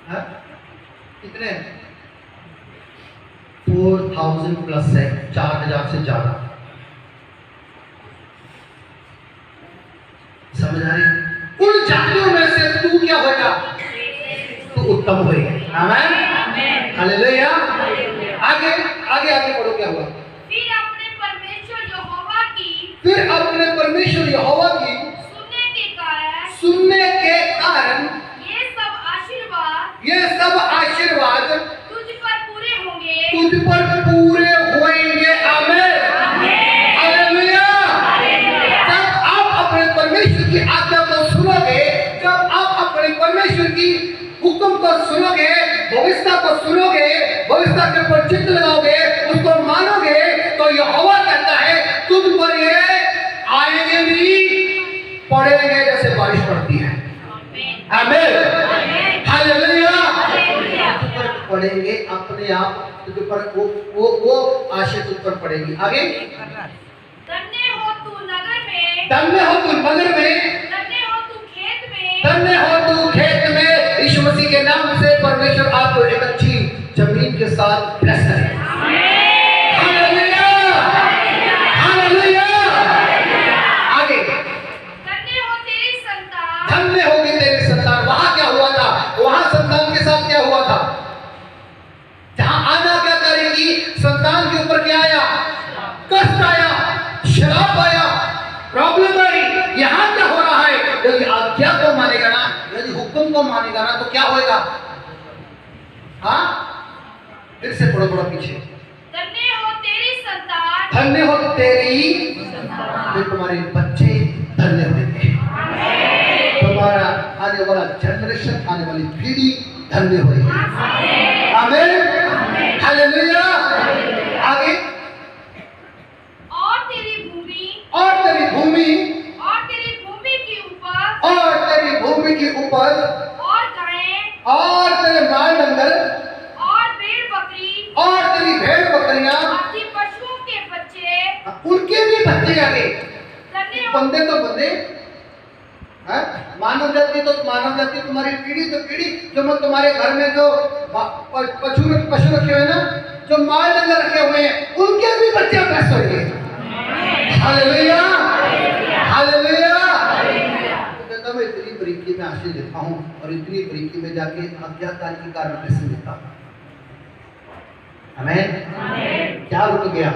हाँ? कितने? 4000 प्लस है, 4000 से ज्यादा। समझ आ रही? उन जातियों में से तू क्या होगा? तू उत्तम होगा। आमीन, हालेलुया। आगे आगे आगे पढ़ो क्या हुआ? फिर अपने परमेश्वर यहोवा की सुनने के कारण ये सब आशीर्वाद तुझ पर पूरे होंगे। आमीन, को सुनोगे, भविष्य के ऊपर चित्त लगाओगे, उसको मानोगे, तो यहोवा कहता है तुझ पर ये आएंगे भी, पड़ेंगे जैसे बारिश पड़ती है। आमीन, हालेलुया। तुझ पर पड़ेंगे अपने आप, तुझ पर वो आशीष तुझ पर पड़ेगी। आगे, धन्य हो तू नगर में, धन्य हो तू नगर में, धन्य हो तू खेत में, धन्य हो तू खेत में। यीशु मसीह के नाम से परमेश्वर आपको एक अच्छी जमीन के साथ ब्लेस करे। Hallelujah, hallelujah. आगे, धन्य हो तेरी संतान, धन्य होगी तेरी संतान। वहां क्या हुआ था? वहां संतान के साथ क्या हुआ था? जहां आना क्या करेगी, संतान के ऊपर क्या आया? कष्ट आया, शराब आया, प्रॉब्लम आई। यहां क्या हो रहा है? यदि आज्ञा को मानेगा ना, यदि हुक्म को मानेगा ना, तो क्या होएगा? हाँ, फिर से पढ़ो पीछे। धन्य हो तेरी संतान, धन्य हो तेरी, फिर तुम्हारे बच्चे धन्य होंगे, तुम्हारा आने वाला जनरेशन, आने वाली पीढ़ी धन्य होगी। आमीन, हालेलुया। आगे, और तेरी भूमि, और तेरी भूमि, और तेरी भूमि की उपज, और तेरी भूमि की उपज, और गायें, और तेरे माल डंगर, और भेड़ बकरी, और तेरी भेड़ बकरियां, आदि पशुओं के बच्चे, उनके भी बच्चे। आगे, धन्य हो बंदे तो बंदे, मानव जाति तो मानव जाति, तुम्हारी पीढ़ी तो पीढ़ी, जो मैं तुम्हारे घर में जो पशु रखे हुए ना, जो माल डंगर रखे हुए हैं, उनके भी बच्चे ब्लेस होंगे। Hallelujah, hallelujah. तो कहता मैं इतनी बरीकी में आशीष देता हूँ और इतनी बरीकी में जाके आज्ञाकारी के कारण ब्लेसिंग देता हूँ। आमीन। क्या रुक गया?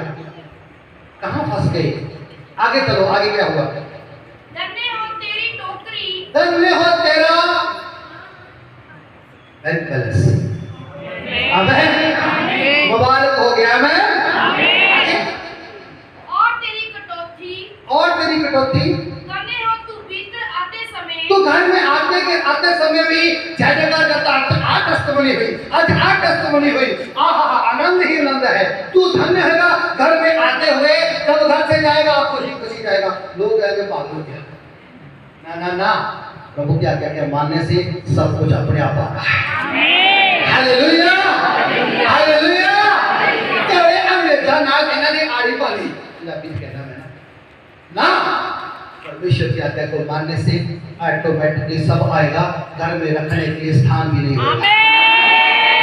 कहाँ फंस गए? आगे चलो, आगे क्या हुआ? धन्य हो तेरी टोकरी, धन्य हो तेरा बैंक बैलेंस। आमीन, मुबारक हो गया। आमीन। और तेरी कटौती, और तेरी कटौती, धन्य हो तू भीतर आते समय, तू घर में आते समय भी जय जयकार करता। आज टेस्टिमनी हुई, आज 8 टेस्टिमनी हुई। आहा, आनंद ही आनंद है। तू धन्य होगा घर में आते हुए, जब घर से जाएगा खुशी खुशी जाएगा। लोग कहेंगे पागल क्या? ना ना ना, प्रभु की आज्ञा के मानने से सब कुछ अपने आप आता है। Hallelujah, hallelujah. तेरे अंग्रेजा ना कहना नहीं, आड़ी पाली पंजाबी कहना मैं ना, परमेश्वर की आज्ञा को मानने से ऑटोमेटिकली सब आएगा। घर में रखने के लिए स्थान भी नहीं होगा।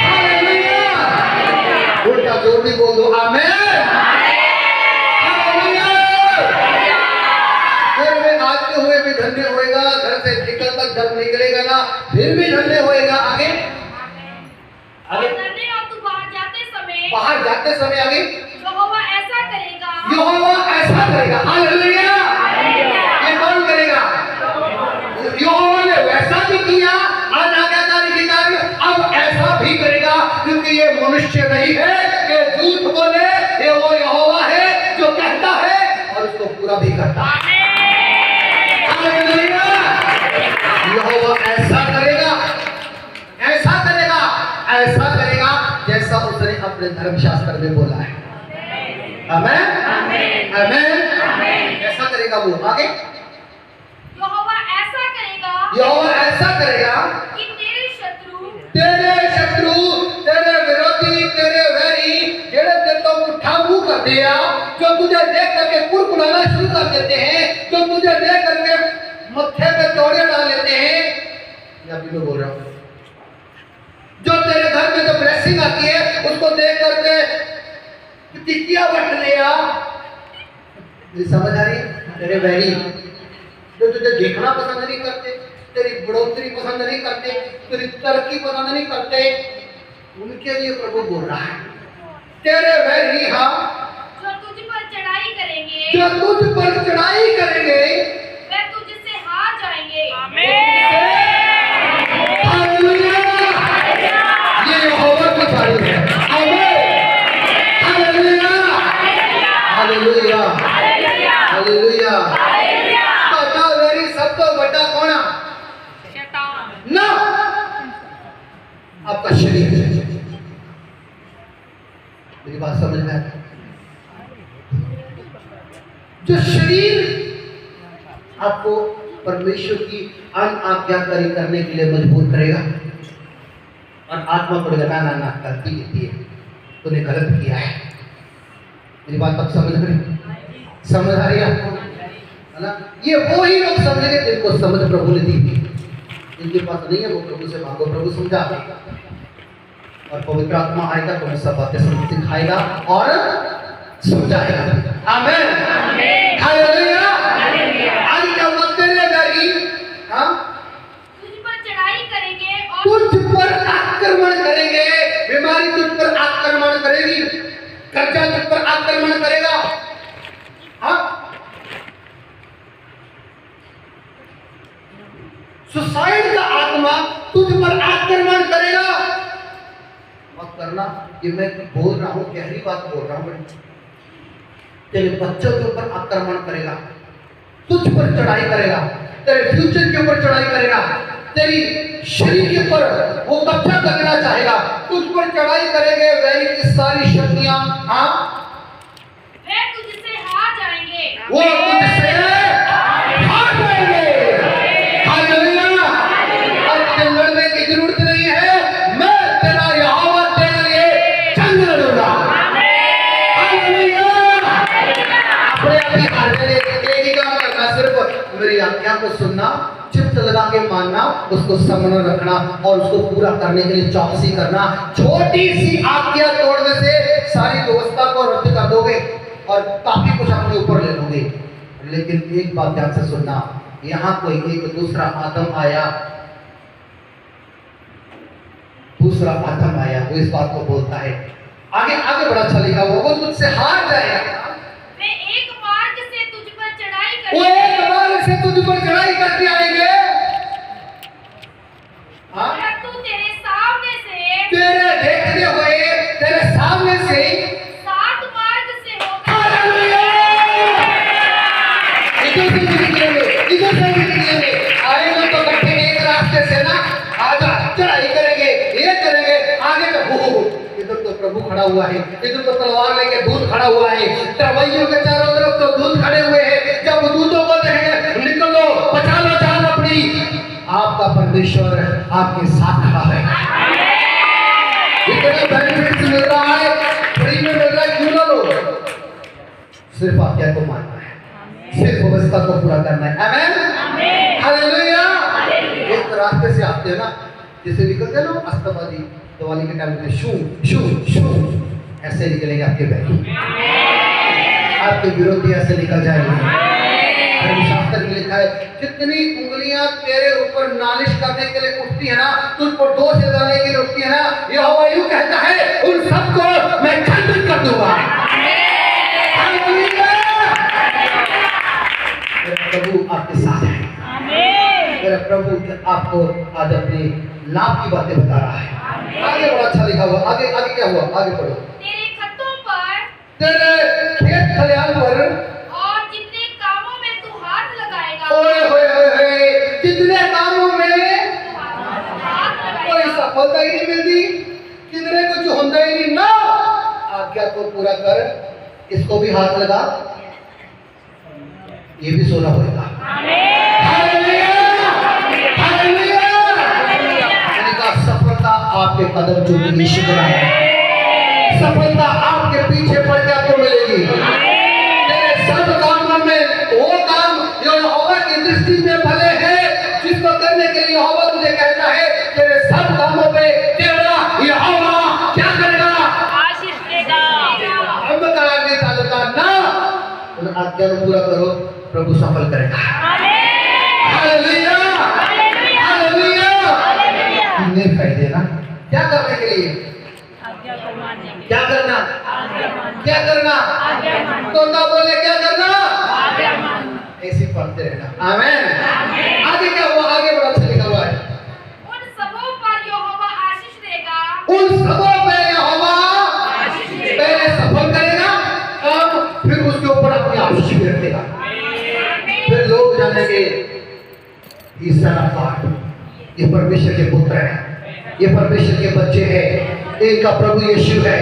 हालेलुया, उल्टा जोर भी बोल दो, आमीन। घर में आते हुए भी धन्य होएगा, घर से निकल तक जब निकलेगा ना, फिर भी धन्य होएगा। आगे, आगे, धन्य हो तू बाहर जाते समय, बाहर जाते समय। आगे, यहोवा ऐसा करेगा, यहोवा ऐसा करेगा। हालेलुया। ये कौन करेगा? यहोवा ने वैसा भी किया आज आज्ञाकारी के कारण, अब ऐसा भी करेगा, क्योंकि ये मनुष्य नहीं है कि झूठ बोले। ये वो यहोवा है जो कहता है और उसको पूरा भी करता है। हालेलुया। यहोवा ऐसा करेगा, ऐसा करेगा, ऐसा करेगा जैसा उसने अपने धर्मशास्त्र में बोला है। आमीन, आमीन। ऐसा करेगा वो। आगे, यहोवा ऐसा करेगा, यहोवा ऐसा करेगा कि तेरे शत्रु, तेरे विरोधी, तेरे वैरी, जेड़े तेरे तो मुट्ठा मुंह कर दिया, जो तुझे देख करके कुड़कुड़ाना शुरू कर देते हैं, जो तुझे देख करके मत्थे पे तोड़े डाल लेते हैं, या भी मैं बोल रहा हूँ, जो तेरे घर में जो ब्लेसिंग आती है उसको देख करके टिकिया बट लिया। समझ आ रही? तेरे वैरी जो तुझे देखना पसंद नहीं करते, तेरी बढ़ोतरी पसंद नहीं करते, तेरी तरक्की पसंद नहीं करते, उनके लिए प्रभु बोल रहा है। तेरे वैरी, हाँ, जो तुझ पर चढ़ाई करेंगे, जो तुझ पर चढ़ाई करेंगे, वे तुझसे हार जाएंगे। हालेलुया। ये यहोवा की तारीफ है। आमीन, हालेलुया, हालेलुया, हालेलुया। बड़ा वेरी सब तो बड़ा कौन है? ना, आपका शरीर। मेरी बात समझ में आती? जो शरीर आपको परमेश्वर की अनाज्ञाकारी करने के लिए मजबूर करेगा और आत्मा को लगाना ना गलती कहती है, तूने गलत किया है। मेरी बात आप समझ रहे? समझ आ रही है आपको? है ना? ये वो ही लोग समझेंगे जिनको समझ प्रभु ने दी थी। जिनके पास नहीं है वो प्रभु से मांगो, प्रभु समझा देगा और पवित्र आत्मा आएगा तो सब बातें सिखाएगा और समझाएगा। आमीन, हालेलुया। आज क्या वक्त तेरी हाँ तुझ पर चढ़ाई करेंगे और तुझ पर आक्रमण करेंगे, बीमारी तुझ पर आक्रमण करेगी, कर्जा तुझ पर आक्रमण करेगा, हाँ सुसाइड का आत्मा तुझ पर आक्रमण करेगा। मत करना, ये मैं बोल रहा हूँ, गहरी बात बोल रहा हूँ। तेरे बच्चों के ऊपर आक्रमण करेगा, तुझ पर चढ़ाई करेगा, तेरे फ्यूचर के ऊपर चढ़ाई करेगा, तेरी शरीर के ऊपर वो कब्जा करना चाहेगा, तुझ पर चढ़ाई करेंगे। वैरी की सारी शक्तियां हाँ वे तुझसे हार जाएंगे, वो तुझसे हार जाएंगे। हालेलुया। अब तुझे लड़ने की जरूरत नहीं है, मैं तेरा यहोवा तेरे लिए जंग लड़ूंगा। हालेलुया। अपने आप ही हारने देगी काम करना, सिर्फ मेरी आज्ञा को सुनना, चित्त लगा के मानना, उसको सामने रखना और उसको पूरा करने के लिए चौकसी करना। छोटी सी आज्ञा तोड़ने से सारी व्यवस्था को रद्द कर दोगे और काफी कुछ अपने ऊपर ले लोगे। लेकिन एक बात ध्यान से सुनना, यहाँ कोई एक दूसरा आदम आया, वो इस बात को बोलता है। आगे आगे बड़ा अच्छा लिखा हुआ, वो तुझसे हार जाएगा। वे एक मार्ग से तुझ पर चढ़ाई वो करेंगे एक मार्ग से तुझ पर चढ़ाई करके आएंगे। हाँ? परंतु तेरे सामने से तेरे देखते हुए तेरे सामने से 7 मार्ग से होकर हालेलुया। इधर से भी निकलेंगे, आएंगे तो इकट्ठे एक रास्ते से ना, आजा चढ़ाई करेंगे, ये करेंगे, आगे तो इधर तो प्रभु खड़ा हुआ है, इधर तो तलवार लेके दूत खड़ा हुआ है, तरवैयों के चारों तरफ तो दूत खड़े हुए हैं। जब दूतों को देखेंगे, निकलो, बचा लो जान अपनी, आपका परमेश्वर आपके साथ खड़ा है। इतना बेनिफिट्स मिल रहा है, फ्री में मिल रहा है, क्यों ना लो? सिर्फ आज्ञा को मानना है, सिर्फ व्यवस्था को पूरा करना है। आमीन, हालेलुया। एक रास्ते से आते हैं ना, जैसे निकलते हैं ना अस्तवादी दिवाली के टाइम में, शू शू शू ऐसे निकलेंगे आपके बैग, आपके विरोधी ऐसे निकल जाएंगे। शास्त्र में लिखा है, जितनी उंगलियां तेरे ऊपर नालिश करने के लिए उठती है ना, तुझ पर दोष लगाने के लिए उठती है ना, यहोवा यूं कहता है, उन सबको मैं खंडित कर दूंगा। हालेलुया। मेरा प्रभु आपके साथ है। मेरा प्रभु आपको आज अपने लाभ की बातें बता रहा है। आगे बड़ा अच्छा लिखा हुआ, आगे आगे क्या हुआ, आगे पढ़ो। तेरे खतों पर तेरे खेत खलिहान पर और जितने कामों में तू हाथ लगाएगा, ओए होए होए होए, कितने कामों में हाथ कोई लगाएगा, सफलता ही नहीं मिलती, कितने कुछ होता ही नहीं ना। आज्ञा को पूरा कर, इसको भी हाथ लगा, ये भी सोना होगा। Hallelujah, hallelujah. मैंने कहा सफलता आपके कदम चूमने की शुक्र है, सफलता आपके पीछे पड़ के आपको मिलेगी। तेरे सब कामों में वो काम जो यहोवा की दृष्टि में भले हैं, जिसको करने के लिए यहोवा तुझे कहता है, तेरे सब कामों पे तेरा यहोवा क्या करेगा? आशीष देगा। हम करार नहीं डालता ना, उन आज्ञा को पूरा करो, प्रभु सफल करेगा। Hallelujah, hallelujah. कितने फायदे ना, क्या करने के लिए, क्या करना, क्या करना, तो ना बोले क्या करना, ऐसे पढ़ते रहना। आमीन। आगे क्या हुआ, आगे बड़ा अच्छा लिखा हुआ है, उन सबों पर यहोवा आशीष देगा, उन सबों पे यहोवा पहले सफल करेगा काम, फिर उसके ऊपर अपनी आशीष भी रखेगा। फिर लोग जानेंगे ये परमेश्वर के पुत्र हैं, ये परमेश्वर के बच्चे हैं, इनका प्रभु यीशु है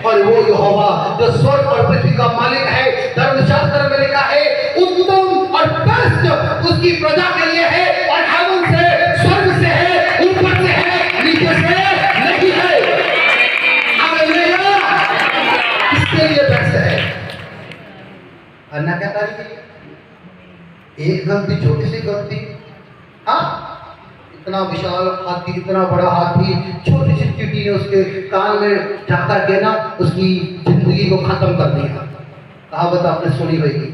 और वो यहोवा जो स्वर्ग और पृथ्वी का मालिक है। धर्मशास्त्र में लिखा है उत्तम और बेस्ट उसकी प्रजा के लिए है और हेवन से, स्वर्ग से है, ऊपर से है, नीचे से नहीं है। हालेलुया, इसके लिए बेस्ट है। अन्ना क्या तारीफ, एक गलती, छोटी सी गलती, हाँ इतना विशाल हाथी, इतना बड़ा हाथी, छोटी सी चींटी ने उसके कान में जाकर के ना उसकी जिंदगी को खत्म कर दिया। कहावत आपने सुनी होगी,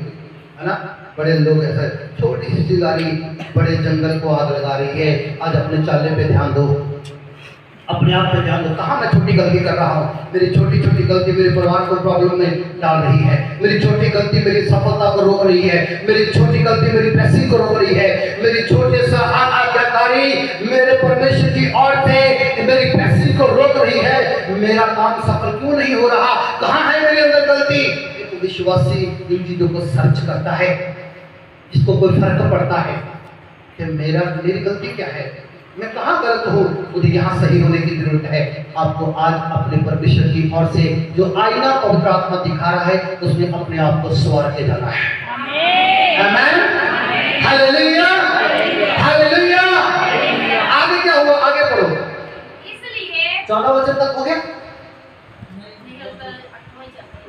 है ना? बड़े लोग ऐसा, छोटी सी चिंगारी बड़े जंगल को आग लगा रही है। आज अपने चाले पे ध्यान दो, अपने आप पे ध्यान दो। कहाँ मैं छोटी गलती कर रहा हूँ? मेरी छोटी छोटी गलती मेरे परिवार को प्रॉब्लम में डाल रही है। मेरी छोटी गलती मेरी सफलता को रोक रही है। मेरी छोटी गलती मेरी ब्लेसिंग को रोक रही है। मेरी छोटे सा आज्ञाकारी मेरे परमेश्वर की ओर से मेरी ब्लेसिंग को रोक रही है। मेरा काम सफल क्यों नहीं हो रहा? कहाँ है मेरे अंदर गलती? एक विश्वासी इन चीजों को सर्च करता है, जिसको कोई फर्क पड़ता है कि मेरी गलती क्या है, मैं कहाँ गलत हूँ, मुझे यहाँ सही होने की जरूरत है। आपको आज अपने परमेश्वर की ओर से जो आईना पवित्र आत्मा दिखा रहा है, उसमें अपने आप को सवार के जाना है। आमीन, हालेलुया, हालेलुया। आगे क्या हुआ? आगे पढ़ो। इसलिए 14 वचन तक हो गया।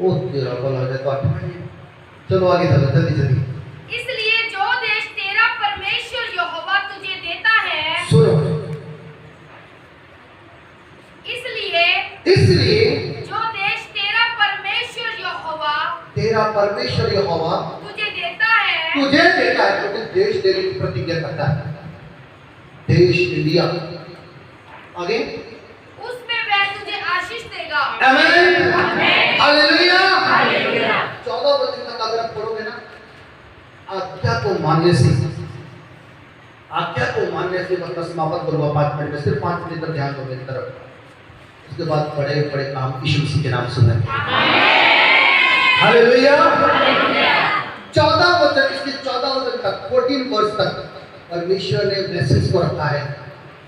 ओ तेरा भला है तो 8 चलो आगे चलो, जल्दी जल्दी। इसलिए जो देश तेरा परमेश्वर यहोवा तुझे देता है, सुनो, इसलिए जो देश तेरा परमेश्वर यहोवा तुझे देता है, तो देश देने की प्रतिज्ञा करता है। देश इंडिया, आगे उसमें वह तुझे आशीष देगा। आमीन, हालेलुया। 14 14 वचन तक अगर आप पढ़ोगे ना, आज्ञा को मानने से मतलब समाप्त करूंगा 5 मिनट में, सिर्फ 5 मिनट तक ध्यान दो मेरी तरफ। उसके बाद बड़े बड़े काम यीशु मसीह के नाम सुनेंगे। हालेलुया। 14 वचन, इसके 14 वचन तक 14 वर्ष तक परमेश्वर ने ब्लेसिंग्स को रखा है।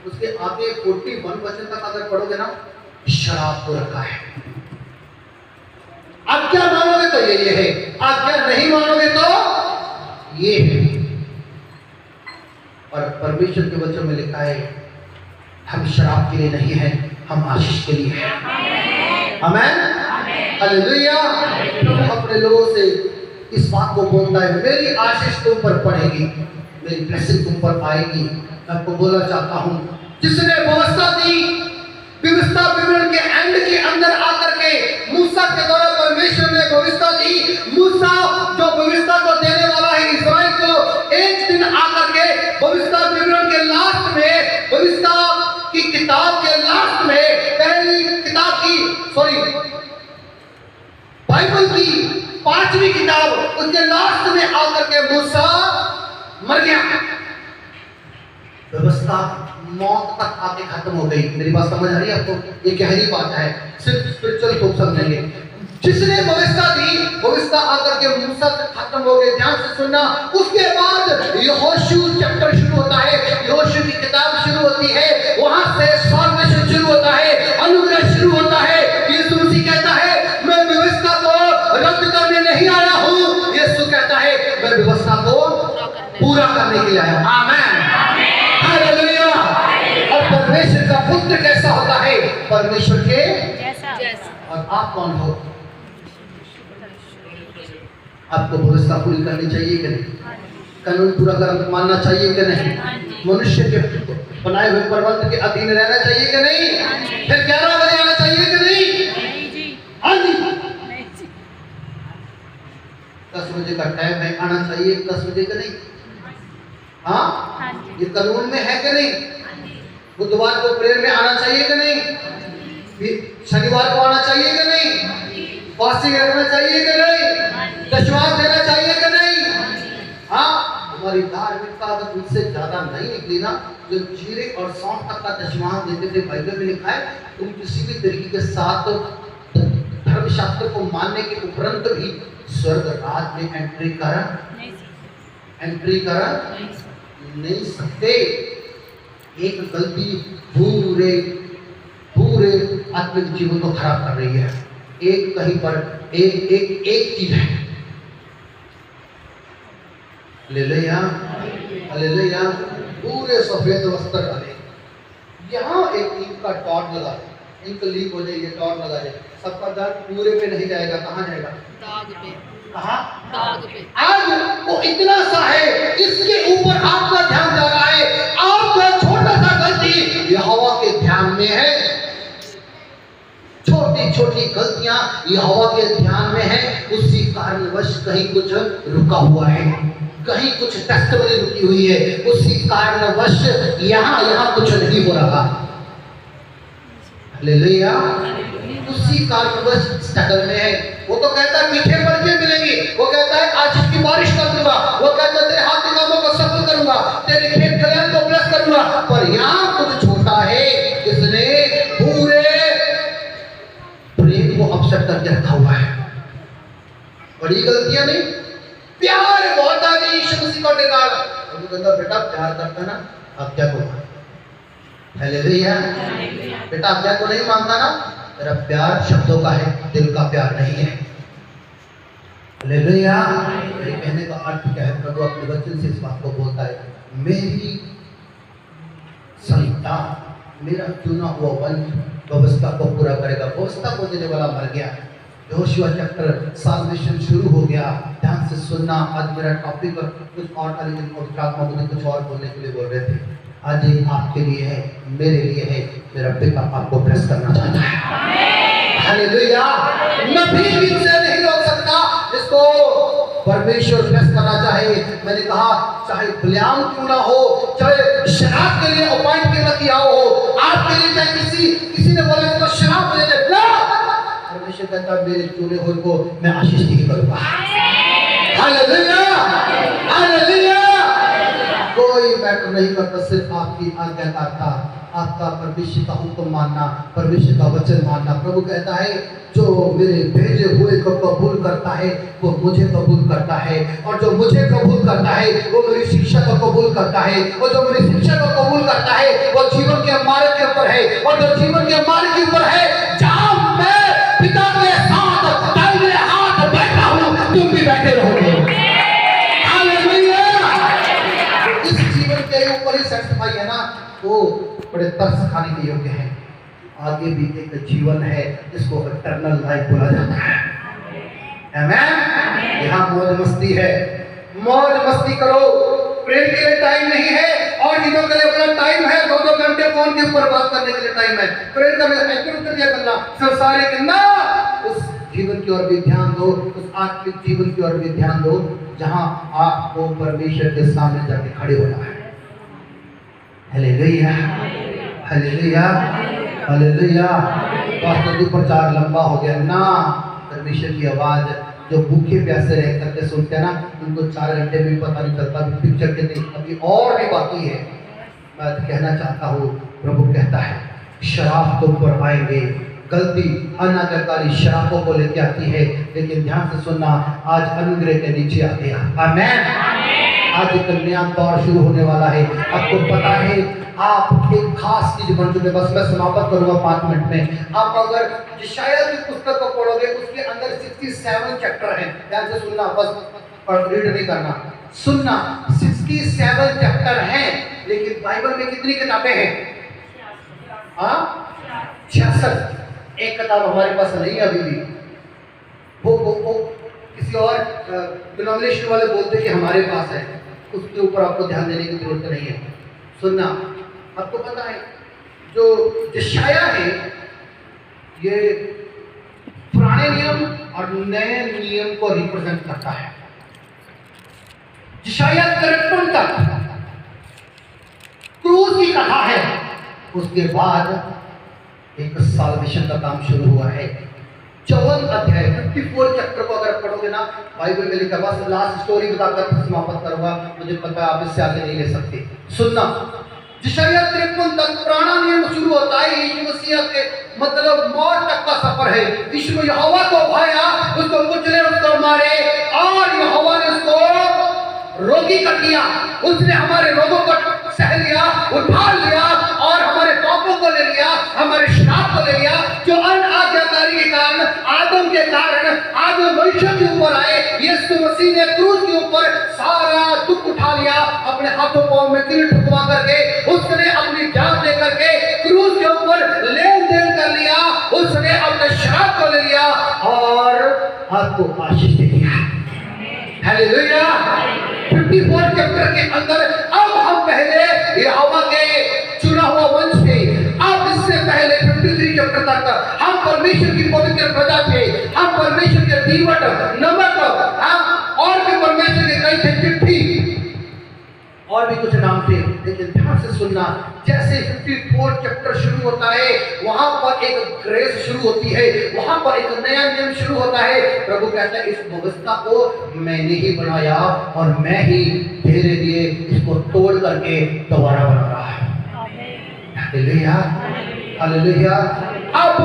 उसके आगे 41 वचन तक अगर पढ़ोगे ना, शराब को रखा है। आज्ञा मानोगे तो ये है, आज्ञा नहीं मानोगे तो ये है। और परमेश्वर के वचन में लिखा है हम शराब के लिए नहीं है, हम आशीष के लिए हैं। आमीन, हालेलुया। प्रभु अपने लोगों से इस बात को बोलता है, मेरी आशीष तुम पर पड़ेगी, मेरी ब्लेसिंग तुम पर आएगी। मैं आपको बोलना चाहता हूँ, जिसने व्यवस्था दी, व्यवस्था विवरण के एंड के अंदर आकर के मूसा के द्वारा परमेश्वर ने व्यवस्था दी। मूसा जो व्यवस्था को देने वाला है इस्राएल को, एक दिन आकर के व्यवस्था विवरण के लास्ट में, व्यवस्था की किताब के लास्ट में, पहली किताब की बाइबल की 5वीं किताब, उसके लास्ट में आकर के मूसा मर गया। व्यवस्था मौत तक आके खत्म हो गई। मेरी बात समझ आ रही है आपको? ये गहरी बात है, सिर्फ स्पिरिचुअल लोग समझेंगे। जिसने व्यवस्था दी, व्यवस्था आकर के मूसा से खत्म हो गई। ध्यान से सुनना। उसके बाद यहोशू चैप्टर शुरू होता है, यहोशू की किताब शुरू होती है। वहां से सॉल्वेशन शुरू होता है, अनुग्रह शुरू होता है। यीशु मसीह कहता है मैं व्यवस्था को रद्द करने नहीं आया हूँ। यीशु कहता है मैं व्यवस्था को पूरा करने के लिए आया हूँ। आमीन, हालेलुया। और परमेश्वर का पुत्र कैसा होता है? परमेश्वर के जैसा। और आप कौन हो? आपको व्यवस्था पूरी करनी चाहिए कि नहीं? कानून पूरा कर मानना चाहिए कि नहीं? मनुष्य के बनाए हुए प्रबंध के अधीन रहना चाहिए कि नहीं? फिर 11 बजे आना चाहिए कि नहीं? हाँ जी। 10 बजे का टाइम है, आना चाहिए 10 बजे का नहीं? हाँ, ये कानून में है कि नहीं? बुधवार को प्रेयर में आना चाहिए कि नहीं? शनिवार को आना चाहिए कि नहीं? फास्टिंग रखना चाहिए कि नहीं? दशमांश देना चाहिए कि नहीं? हाँ, हमारी धार्मिकता अगर उनसे ज्यादा नहीं निकली ना, जो जीरे और सौंफ तक का दशमांश देते थे, बाइबल में लिखा है तुम किसी भी तरीके के साथ धर्मशास्त्र को मानने के उपरंत भी स्वर्ग राज में एंट्री कर नहीं सकते। एक गलती पूरे आत्मिक जीवन को खराब कर रही है। एक कहीं पर एक चीज है, हालेलुया हालेलुया, पूरे सफेद वस्त्र डाले, यहाँ एक ईंट का टॉर्च लगा, इंक लीक हो जाएगी, टॉर्च लगा जाए, सबका ध्यान पूरे पे नहीं जाएगा, कहाँ जाएगा? दाग पे। कहाँ? दाग पे। आज वो इतना सा है, इसके ऊपर आपका ध्यान जा रहा है, आपका छोटा सा गलती यहोवा के ध्यान में है, छोटी छोटी गलतियां यहोवा के ध्यान में है, उसी कारणवश कहीं कुछ रुका हुआ है, कहीं कुछ टेस्टमनी रुकी हुई है, उसी कारणवश यहाँ कुछ नहीं हो रहा। हालेलुया, उसी कारणवश स्ट्रगल में है। वो तो कहता है मीठे बरखें मिलेंगी, वो कहता है आज इसकी बारिश कर दूंगा, वो कहता है तेरे हाथ के कामों को सफल करूंगा, तेरे खेत खलिहान को ब्लेस करूंगा, पर यहाँ कुछ छोटा है, इसने पूरे प्रेम को अपसेट करके रखा हुआ है। बड़ी गलतियां नहीं, प्यार बहुत आ गई यीशु मसीह को टिका, वो कहता बेटा प्यार करता ना, अब क्या होगा? हालेलुया, बेटा आज्ञा को नहीं मानता ना, तेरा प्यार शब्दों का है, दिल का प्यार नहीं है। हालेलुया, मेरे कहने का अर्थ क्या है? प्रभु अपने वचन से इस बात को बोलता है, मेरी संतान, मेरा चुना हुआ वंश व्यवस्था को पूरा करेगा। व्यवस्था को देने वाला मर गया। यहोशुआ चैप्टर साल्वेशन शुरू हो गया। ध्यान से सुनना, आज मेरा टॉपिक कुछ और था, लेकिन मुझे कुछ और बोलने के लिए बोल रहे थे। आज ये आपके लिए है, मेरे लिए है, मेरा पिता आपको ब्लेस करना चाहता है। हालेलुया, नबी इनसे नहीं रोक सकता, इसको परमेश्वर ब्लेस करना चाहे। मैंने कहा चाहे बिल्याम क्यों ना हो, चाहे शराब के लिए अपॉइंट क्यों ना किया हो, आपके लिए चाहे किसी ने बोला इसको शराब दे दे, परमेश्वर कहता मेरे चुने हुए को मैं आशीष नहीं करूंगा। हालेलुया हालेलुया, कोई मैटर नहीं करता, सिर्फ आपकी आज्ञाकारिता, आपका परमेश्वर का हुक्म मानना, परमेश्वर का वचन मानना। प्रभु कहता है जो मेरे भेजे हुए को कबूल करता है वो मुझे कबूल करता है, और जो मुझे कबूल करता है वो मेरी शिक्षा को कबूल करता है, और जो मेरी शिक्षा को कबूल करता है वो जीवन के मार्ग के ऊपर है, और जो जीवन के मार्ग के ऊपर है, जहाँ मैं पिता के साथ दाहिने हाथ बैठा हूँ, तुम भी बैठे रहोगे। हालेलुया, इस जीवन के ऊपर ही सेटिस्फाई है ना, वो बड़े तरस खाने के योग्य है। आगे भी एक जीवन है जिसको इटर्नल लाइफ बोला जाता है। आमेन। यहाँ मौज मस्ती है, मौज मस्ती करो, प्रेम के लिए टाइम नहीं है, और चीजों के लिए अपना टाइम है, 2-2 घंटे फोन के ऊपर बात करने के लिए टाइम है, प्रेम करने कर दिया करना, संसारिक ना, उस जीवन की ओर भी ध्यान दो, उस आत्मिक जीवन की ओर भी ध्यान दो, जहां आपको परमेश्वर के सामने जाके खड़े होना है। Hallelujah hallelujah hallelujah. पास्टर जी प्रचार लंबा हो गया ना, परमेश्वर की आवाज जो भूखे प्यासे रह करके सुनते हैं ना, उनको 4 घंटे में पता नहीं चलता, पिक्चर के नहीं, अभी और भी बाकी है। मैं कहना चाहता हूँ, प्रभु कहता है शराब तुम पर आएंगे, गलती अनाज्ञाकारी शराबों को लेके आती है, लेकिन ध्यान से सुनना, आज अनुग्रह के नीचे आ गया। आमेन। आज एक नया दौर शुरू होने वाला है। आपको पता है आप एक खास चीज बन चुके। बस मैं समाप्त करूंगा 5 मिनट में। आप अगर यशायाह की पुस्तक को पढ़ोगे, उसके अंदर 67 चैप्टर हैं। ध्यान से सुनना, बस रीड नहीं करना, सुनना। 67 चैप्टर हैं, लेकिन बाइबल में कितनी किताबें हैं? 66। एक किताब हमारे पास नहीं है अभी भी। वो किसी और डिनोमिनेशन वाले बोलते कि हमारे पास है, उसके ऊपर आपको ध्यान देने की जरूरत नहीं है। सुनना, आपको पता है जो यशायाह है, ये पुराने नियम और नए नियम को रिप्रेजेंट करता है। यशायाह 53 तक क्रूस की कथा है, उसके बाद एक साल्वेशन का काम शुरू हुआ है। 54 अध्याय 54 चैप्टर को अगर पढ़ोगे ना, बाइबल में लिखा, बस लास्ट स्टोरी बताकर समाप्त करूंगा, मुझे पता है आप इससे आगे नहीं ले सकते। सुनना, यशायाह 53 तक पुराना नियम शुरू होता है। यीशु मसीह के मतलब मौत तक का सफर है। यीशु ने यहोवा को भाया, उसको कुचले, उसको मारे, और यहोवा ने उसको रोगी कर दिया। उसने हमारे रोगों को सह लिया, उठा लिया, और हमारे पापों को ले लिया, हमारे श्राप को ले लिया। के कारण आज मनुष्य के ऊपर आए। यीशु मसीह ने क्रूस के ऊपर सारा दुख उठा लिया, अपने हाथों पांव में कील ठुकवा करके उसने अपनी जान दे करके क्रूस के ऊपर लेन देन कर लिया, उसने अपने श्राप को ले लिया और आपको आशीष दे दिया। हालेलुया। 54 चैप्टर के अंदर अब हम पहले यहोवा के चुना हुआ वंश थे। अब इससे पहले 53 चैप्टर तक हम परमेश्वर की पवित्र प्रजा थे, हम परमेश्वर के दीवट नमक, हम और भी परमेश्वर के कई थे, चिट्ठी और भी कुछ नाम थे। लेकिन ध्यान से सुनना, जैसे 54 चैप्टर शुरू होता है वहां पर एक ग्रेस शुरू होती है, वहां पर एक नया नियम शुरू होता है। प्रभु कहता है इस व्यवस्था को मैंने ही बनाया और मैं ही तेरे लिए इसको तोड़ करके दोबारा बना रहा है। Hallelujah, hallelujah. अब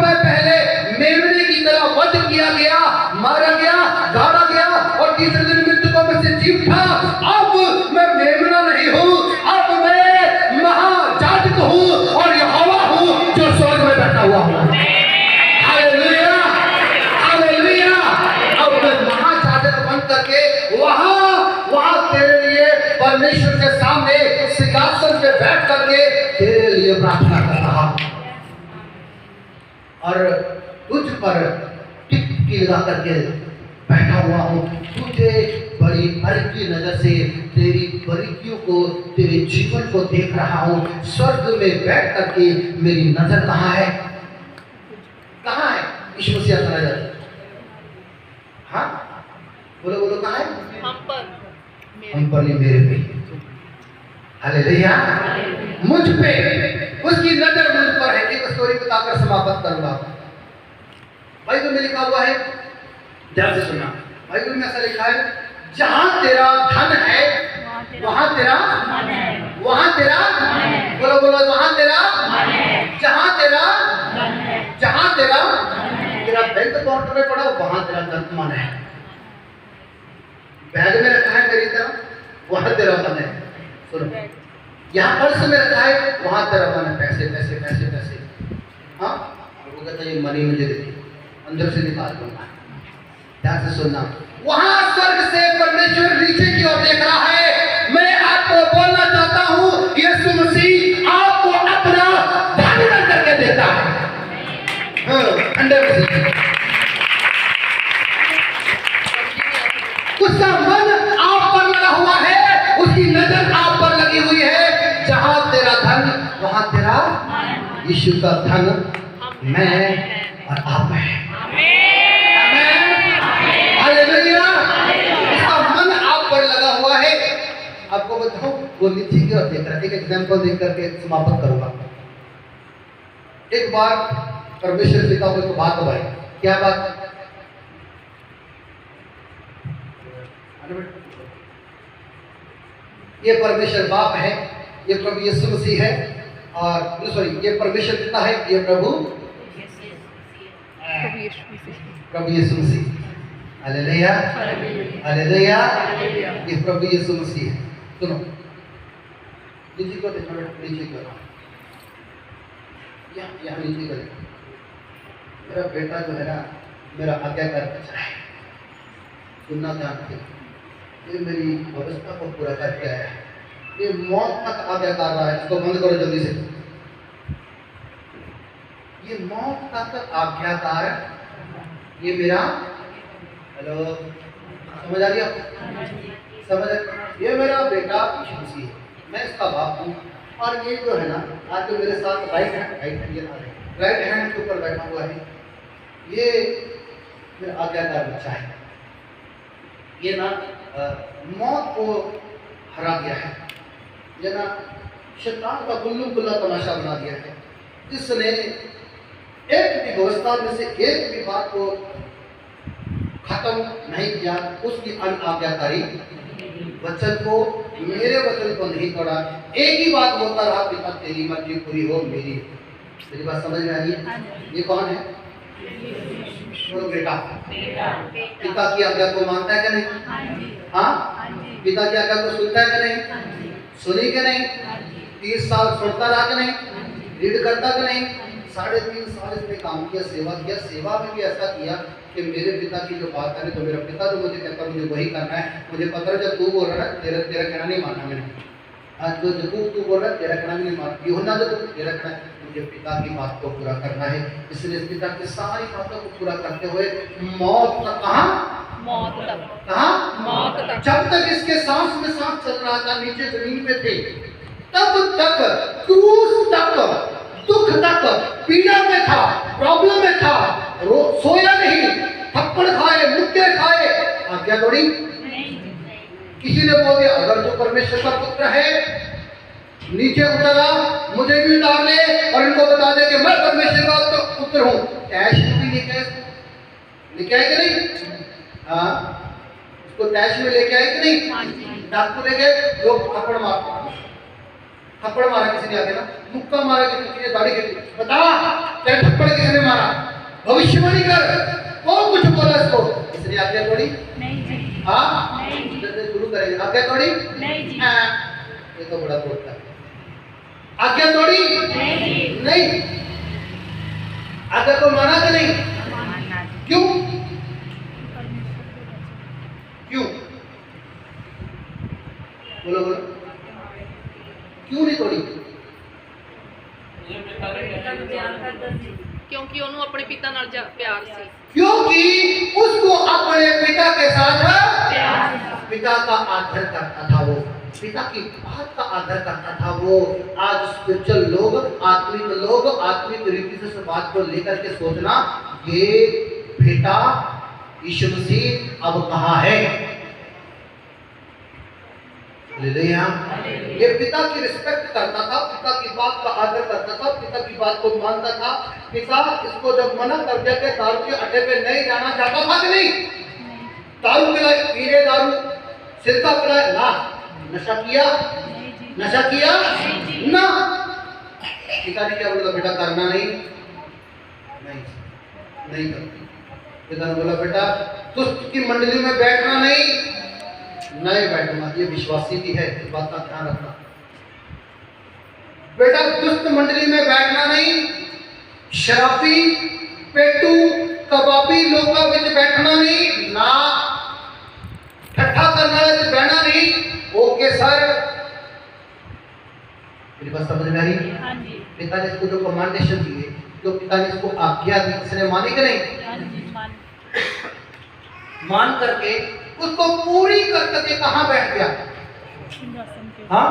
मैं पहले मेमने की तरह वध किया गया, मारा गया, गाड़ा गया और तीसरे दिन मृतकों में से जी उठा। अब मैं मेमना नहीं हूँ, अब मैं महायाजक हूँ और यहोवा हूँ जो स्वर्ग में बैठा हुआ हूँ। Hallelujah, hallelujah. अब मैं महायाजक बन करके वहां तेरे लिए परमेश्वर के सामने सिंहासन पे बैठ करके तेरे लिए प्रार्थना कर रहा हूँ और तुझ पर टिकटकी लगा करके बैठा हुआ हूँ। तुझे बड़ी बारीकी नजर से तेरी बारीकियों को, तेरे जीवन को देख रहा हूँ। स्वर्ग में बैठ करके मेरी नजर कहाँ है? कहाँ है? यीशु मसीह का नजर, हाँ बोलो बोलो, कहाँ है? हम पर नहीं, मेरे पे। हालेलुया, मुझ पे उसकी नजर मुझ पर है। एक स्टोरी बताकर समाप्त करूंगा। बाइबल में लिखा हुआ है, ध्यान से सुनना, बाइबल में ऐसा लिखा है, जहां तेरा धन है वहां तेरा, वहां तेरा, बोलो बोलो, वहां तेरा, जहां तेरा, जहां तेरा बैंक अकाउंट में पड़ा वहां तेरा धन मन है। बैग में रखा है मेरी तरह, वहां तेरा मन है। सुनो, यहाँ पर्स में रखा है वहां तेरा मन है। पैसे पैसे पैसे पैसे, हाँ, वो कहता है ये मनी मुझे दे दी, अंदर से निकाल दूंगा। ध्यान से सुनना, वहां स्वर्ग से परमेश्वर नीचे की ओर देख रहा है। मैं आपको बोलना चाहता हूं, यीशु मसीह आपको अपना धन करके देता है। उसका मन आप पर लगा हुआ है, उसकी नजर आप पर लगी हुई है। जहां तेरा धन वहां तेरा यीशु का धन मैं और आप है। हालेलुया, उसका मन आप पर लगा हुआ है। आपको बताऊं, वो नीचे की ओर देख रहा है। एक एग्जांपल देख करके समाप्त करूंगा। एक बार परमेश्वर पिता को एक बात बताई। क्या बात? ये परमेश्वर बाप है, ये प्रभु यीशु मसीह है, और सॉरी, ये परमेश्वर पिता है, ये प्रभु यीशु मसीह। हालेलुया, हालेलुया, ये प्रभु यीशु मसीह है। सुनो, नीचे को देखो, नीचे को, यहाँ नीचे को देखो। मेरा बेटा जो है ना, मेरा आज्ञाकार बच्चा है, सुनना जानते, ये मेरी व्यवस्था को पूरा करके आया है। ये मौत तक आज्ञाकार रहा है। इसको बंद करो जल्दी से। ये मौत तक आज्ञाकार, ये मेरा, हेलो, समझ आ रही है आपको? समझ, ये मेरा बेटा यीशु मसीह है, मैं इसका बाप हूँ। और ये जो है ना, आज जो मेरे साथ राइट हैंड के ऊपर बैठा हुआ है, ये मेरा आज्ञाकार बच्चा है। ये ना मौत को हरा दिया है, ये ना शैतान का गुल्लू गुल्ला तमाशा बना दिया है, जिसने एक भी व्यवस्था में से एक भी बात को खत्म नहीं किया, उसकी अनाज्ञाकारी वचन को, मेरे वचन को नहीं तोड़ा। एक ही बात बोलता रहा, पिता तेरी मर्जी पूरी हो मेरी। मेरी बात समझ में आ रही है? ये कौन है? तो बेटा पिता की आज्ञा को मानता है कि नहीं? हाँ, पिता की आज्ञा को सुनता है कि नहीं? सुनी कि नहीं? 30 साल सुनता रहा कि नहीं? रीड करता कि नहीं? 3.5 साल इसने काम किया, सेवा किया। सेवा में भी ऐसा किया कि मेरे पिता की जो बात है तो मेरा पिता जो मुझे कहता मुझे वही करना है। मुझे पता है जब तू बोल रहा है तेरा कहना नहीं मानना मैंने। आज जो तू बोल रहा है तेरा कहना भी नहीं मानना, यूहन्ना जो तू तेरा कहना, मुझे पिता की बात को पूरा करना है। इसलिए पिता की सारी बातों को पूरा करते हुए मौत तक, मौत तक, कहाँ मौत तक, जब तक इसके सांस में सांस चल रहा था, नीचे जमीन पे थे, तब तक क्रूस तक, दुख तक, पीड़ा में था, प्रॉब्लम में था, सोया नहीं, थप्पड़ खाए, मुक्के खाए, आज्ञा तोड़ी। किसी ने बोल दिया अगर तू परमेश्वर का पुत्र है नीचे उतर आ, मुझे भी उतार ले और इनको बता दे कि मैं परमेश्वर का पुत्र हूँ। टैश भी लेके आए कि नहीं? हाँ, उसको टैश में लेके आए कि नहीं? डाकू ले गए, लोग थप्पड़ मारा किसी ने आगे ना, मुक्का मारा किसी ने, दाढ़ी खींची, बता तेरे थप्पड़ किसने मारा? भविष्यवाणी कर, कौन कुछ बोला इसको? इसने आज्ञा तोड़ी? नहीं जी। हाँ, शुरू करेंगे। आज्ञा तोड़ी? नहीं जी। ये तो बड़ा तोड़ता है। आज्ञा तोड़ी? नहीं। आज्ञा को माना कि नहीं? क्यों? क्यों? बोलो बोलो, क्यों नहीं तोड़ी? क्योंकि ਉਹਨੂੰ ਆਪਣੇ ਪਿਤਾ ਨਾਲ ਪਿਆਰ ਸੀ। क्योंकि उसको अपने पिता के साथ पिता का आदर करता था, वो पिता की बात का आदर करता था। वो आज स्पिरिचुअल लोग, आत्मिक रीति से इस बात को लेकर के सोचना, ये बेटा यीशु मसीह अब कहाँ है? ये पिता की रिस्पेक्ट करता था, पिता की बात का आदर करता था, पिता की बात को मानता था। पिता इसको जब मना कर दिया कि दारू के अड्डे पे नहीं जाना चाहता था कि नहीं? दारू पिलाए, पीरे दारू, सिरका पिलाए ना, नशा किया ना। पिता ने क्या बोला? बेटा करना नहीं करती। पिता ने बोला बेटा दुष्ट की मंडली में बैठना नहीं बैठूंगा। ये विश्वासी भी है, इस बात का ध्यान रखना। बेटा दुष्ट मंडली में बैठना नहीं, शराबी, पेटू, कबाबी लोगों में बैठना नहीं ना, ठट्ठा करना है तो बैठना नहीं। ओके सर, मेरी बात समझ में आ रही? हाँ जी। पिता ने इसको जो कमांडेशन दिए, जो पिता ने इसको आज्ञा दी, इसने मानी कि नहीं? हाँ जी, मान करके उसको पूरी करके कहाँ बैठ गया? हाँ,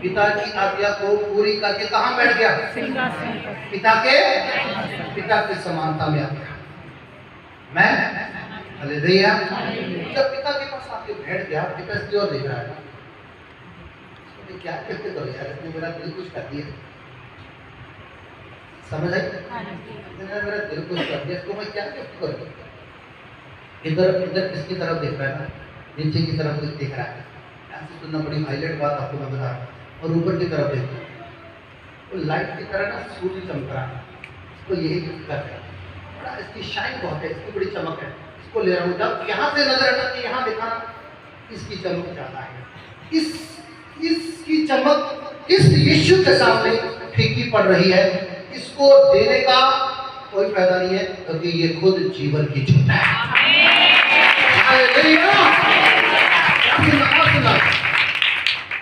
पिता की आज्ञा को पूरी करके कहाँ बैठ गया? पिता के समानता में आ गया। मैं हालेलुया। जब पिता के पास आके बैठ गया, पिता इसकी ओर देख रहा है, क्या करते करो यार, इसने मेरा दिल कुछ कर दिया। समझ आई? मेरा दिल कुछ कर दिया, इसको मैं क्या करूँ? इधर किसकी तरफ देख रहा है ना? नीचे की तरफ देख रहा है। ऐसे सुनना बड़ी हाईलाइट बात आपको मैं बता रहा हूँ। और ऊपर की तरफ देखो, तो लाइट की तरह ना सूर्य चमक रहा है, इसको यही कर रहा है, बड़ा इसकी शाइन बहुत है, इसकी बड़ी चमक है। इसको ले रहा हूँ, जब यहाँ से नजर हटा के यहाँ देखा ना, इसकी चमक ज्यादा है। इसकी चमक इस यीशु के सामने फीकी पड़ रही है। इसको देने का कोई फायदा नहीं है, क्योंकि ये खुद जीवन की ज्योत है।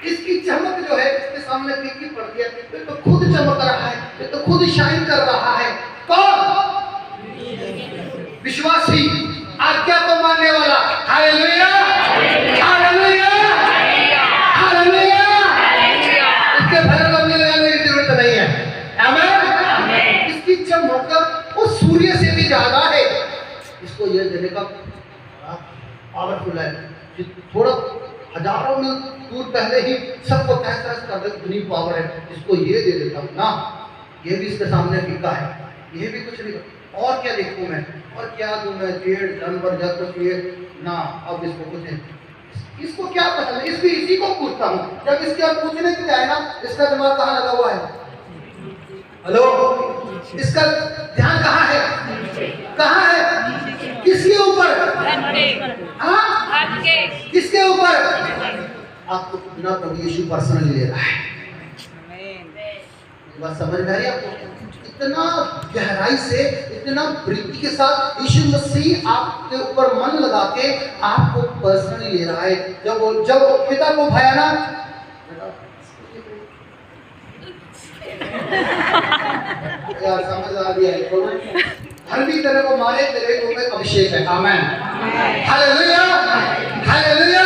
इसकी चमक जो है इसके सामने फीकी पड़ गई है, ये तो खुद चमक रहा है, ये तो खुद शाइन कर रहा है। कौन? विश्वासी, आज्ञा को मानने वाला। Hallelujah, hallelujah, hallelujah. इसके भय करने लगाने की जरूरत नहीं है। आमीन। इसकी चमक उस सूर्य से भी ज्यादा है। इसको ये देने का पावरफुल है, थोड़ा हजारों में दूर पहले ही सबको तहस कर दे, इतनी पावर है। इसको ये दे देता हूँ ना, ये भी इसके सामने फीका है, ये भी कुछ नहीं। और क्या देखूं मैं, और क्या दूं मैं? पेड़ जानवर जब कुछ ये ना, अब इसको कुछ नहीं। इसको क्या पसंद है? इसको इसी को पूछता हूँ। जब इसके अब पूछने के जाए ना, इसका दिमाग कहाँ लगा हुआ है? हेलो, इसका ध्यान कहाँ है? कहाँ है? किसके ऊपर? हाँ, किसके ऊपर? आपको ना प्रभु यीशु पर्सनली ले रहा है। बात समझ में आ रही है आपको? इतना गहराई से, इतना प्रीति के साथ यीशु मसीह आपके ऊपर मन लगा के आपको पर्सनली ले रहा है। जब पिता को भयाना यार समझ आ गया है, हर भी तरह को मारे तेरे को में अभिषेक है। आमेन, हालेलुया, हालेलुया।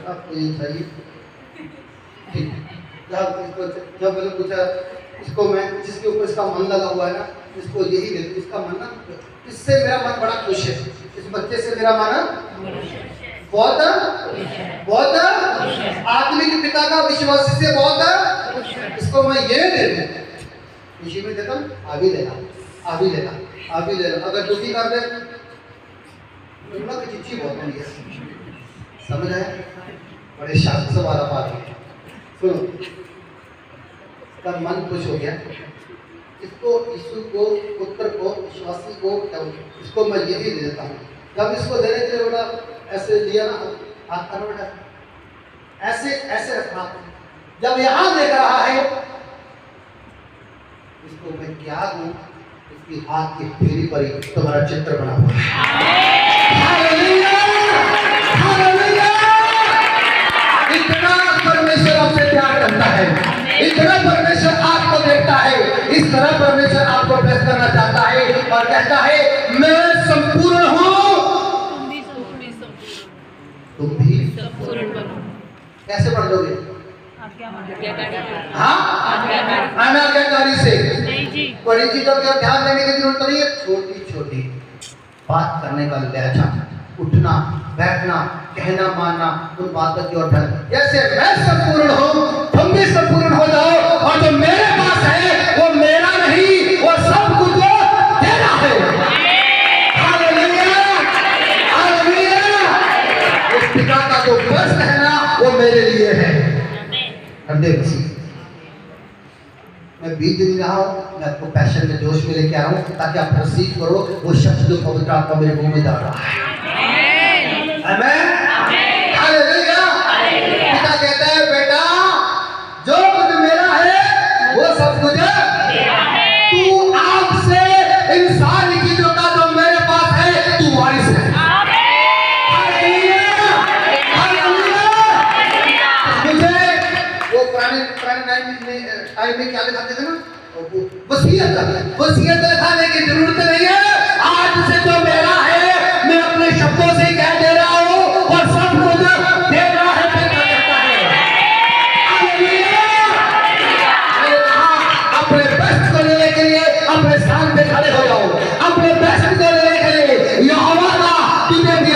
आपको ये चाहिए? जब मैंने पूछा इसको, मैं जिसके ऊपर इसका मन लगा हुआ है ना, इसको यही दे दो। इसका मन ना, इससे मेरा मन बड़ा खुश है, इस बच्चे से मेरा मन बहुत बहुत आदमी के पिता का विश्वासी से बहुत, इसको मैं ये दे दूं, खुशी में देता हूँ, अभी लेना, अभी लेना, अभी लेना। अगर दुखी कर दे की चिट्ठी बहुत बड़ी है, समझ आए? बड़े शास्त्र से वाला बात है। सुनो, तब मन खुश हो गया, इसको, यीशु को, पुत्र को, विश्वासी को, इसको मैं यही दे देता हूँ। जब इसको देने के लिए बोला, ऐसे लिया ना, हाथ कर बेटा, ऐसे ऐसे रखा। जब यहाँ देख रहा है, इसको मैं क्या दूं? इसकी हाथ की फेरी पर ही तुम्हारा चित्र बना हुआ है। Hallelujah, hallelujah. इतना परमेश्वर आपसे प्यार करता है, इतना परमेश्वर आपको देखता है, इस तरह परमेश्वर आपको ब्लेस करना चाहता है और कहता है मैं संपूर्ण हूँ, तुम भी संपूर्ण बनो। कैसे पढ़ दोगे? हाँ, आज्ञाकारी से। बड़ी चीजों का ध्यान देने की जरूरत नहीं है, छोटी छोटी बात करने का लहजा, उठना बैठना, कहना मानना, उन बातों की ओर ध्यान। जैसे मैं संपूर्ण हूँ, तुम भी संपूर्ण हो जाओ, और जो मेरे पास है वो मेरा नहीं, वो सब कुछ तेरा है। Hallelujah, hallelujah. उस पिता का जो वचन है ना, वो मेरे लिए है। मैं बीज नहीं रहा हूँ, मैं आपको पैशन में, जोश में लेके आ रहा हूँ, ताकि आप रिसीव करो वो शब्द जो पवित्र आत्मा मेरे मुंह में डाल रहा है। आमेन, हालेलुया। पिता कहता है बेटा, जो कुछ मेरा है वो सब कुछ तेरा है। तू आज से इन सारी चीजों का जो मेरे पास है, तू वारिस है। Hallelujah, hallelujah. मुझे वो पुराने टाइम में क्या लिखाते थे ना, वसीयत लिखाने की जरूरत नहीं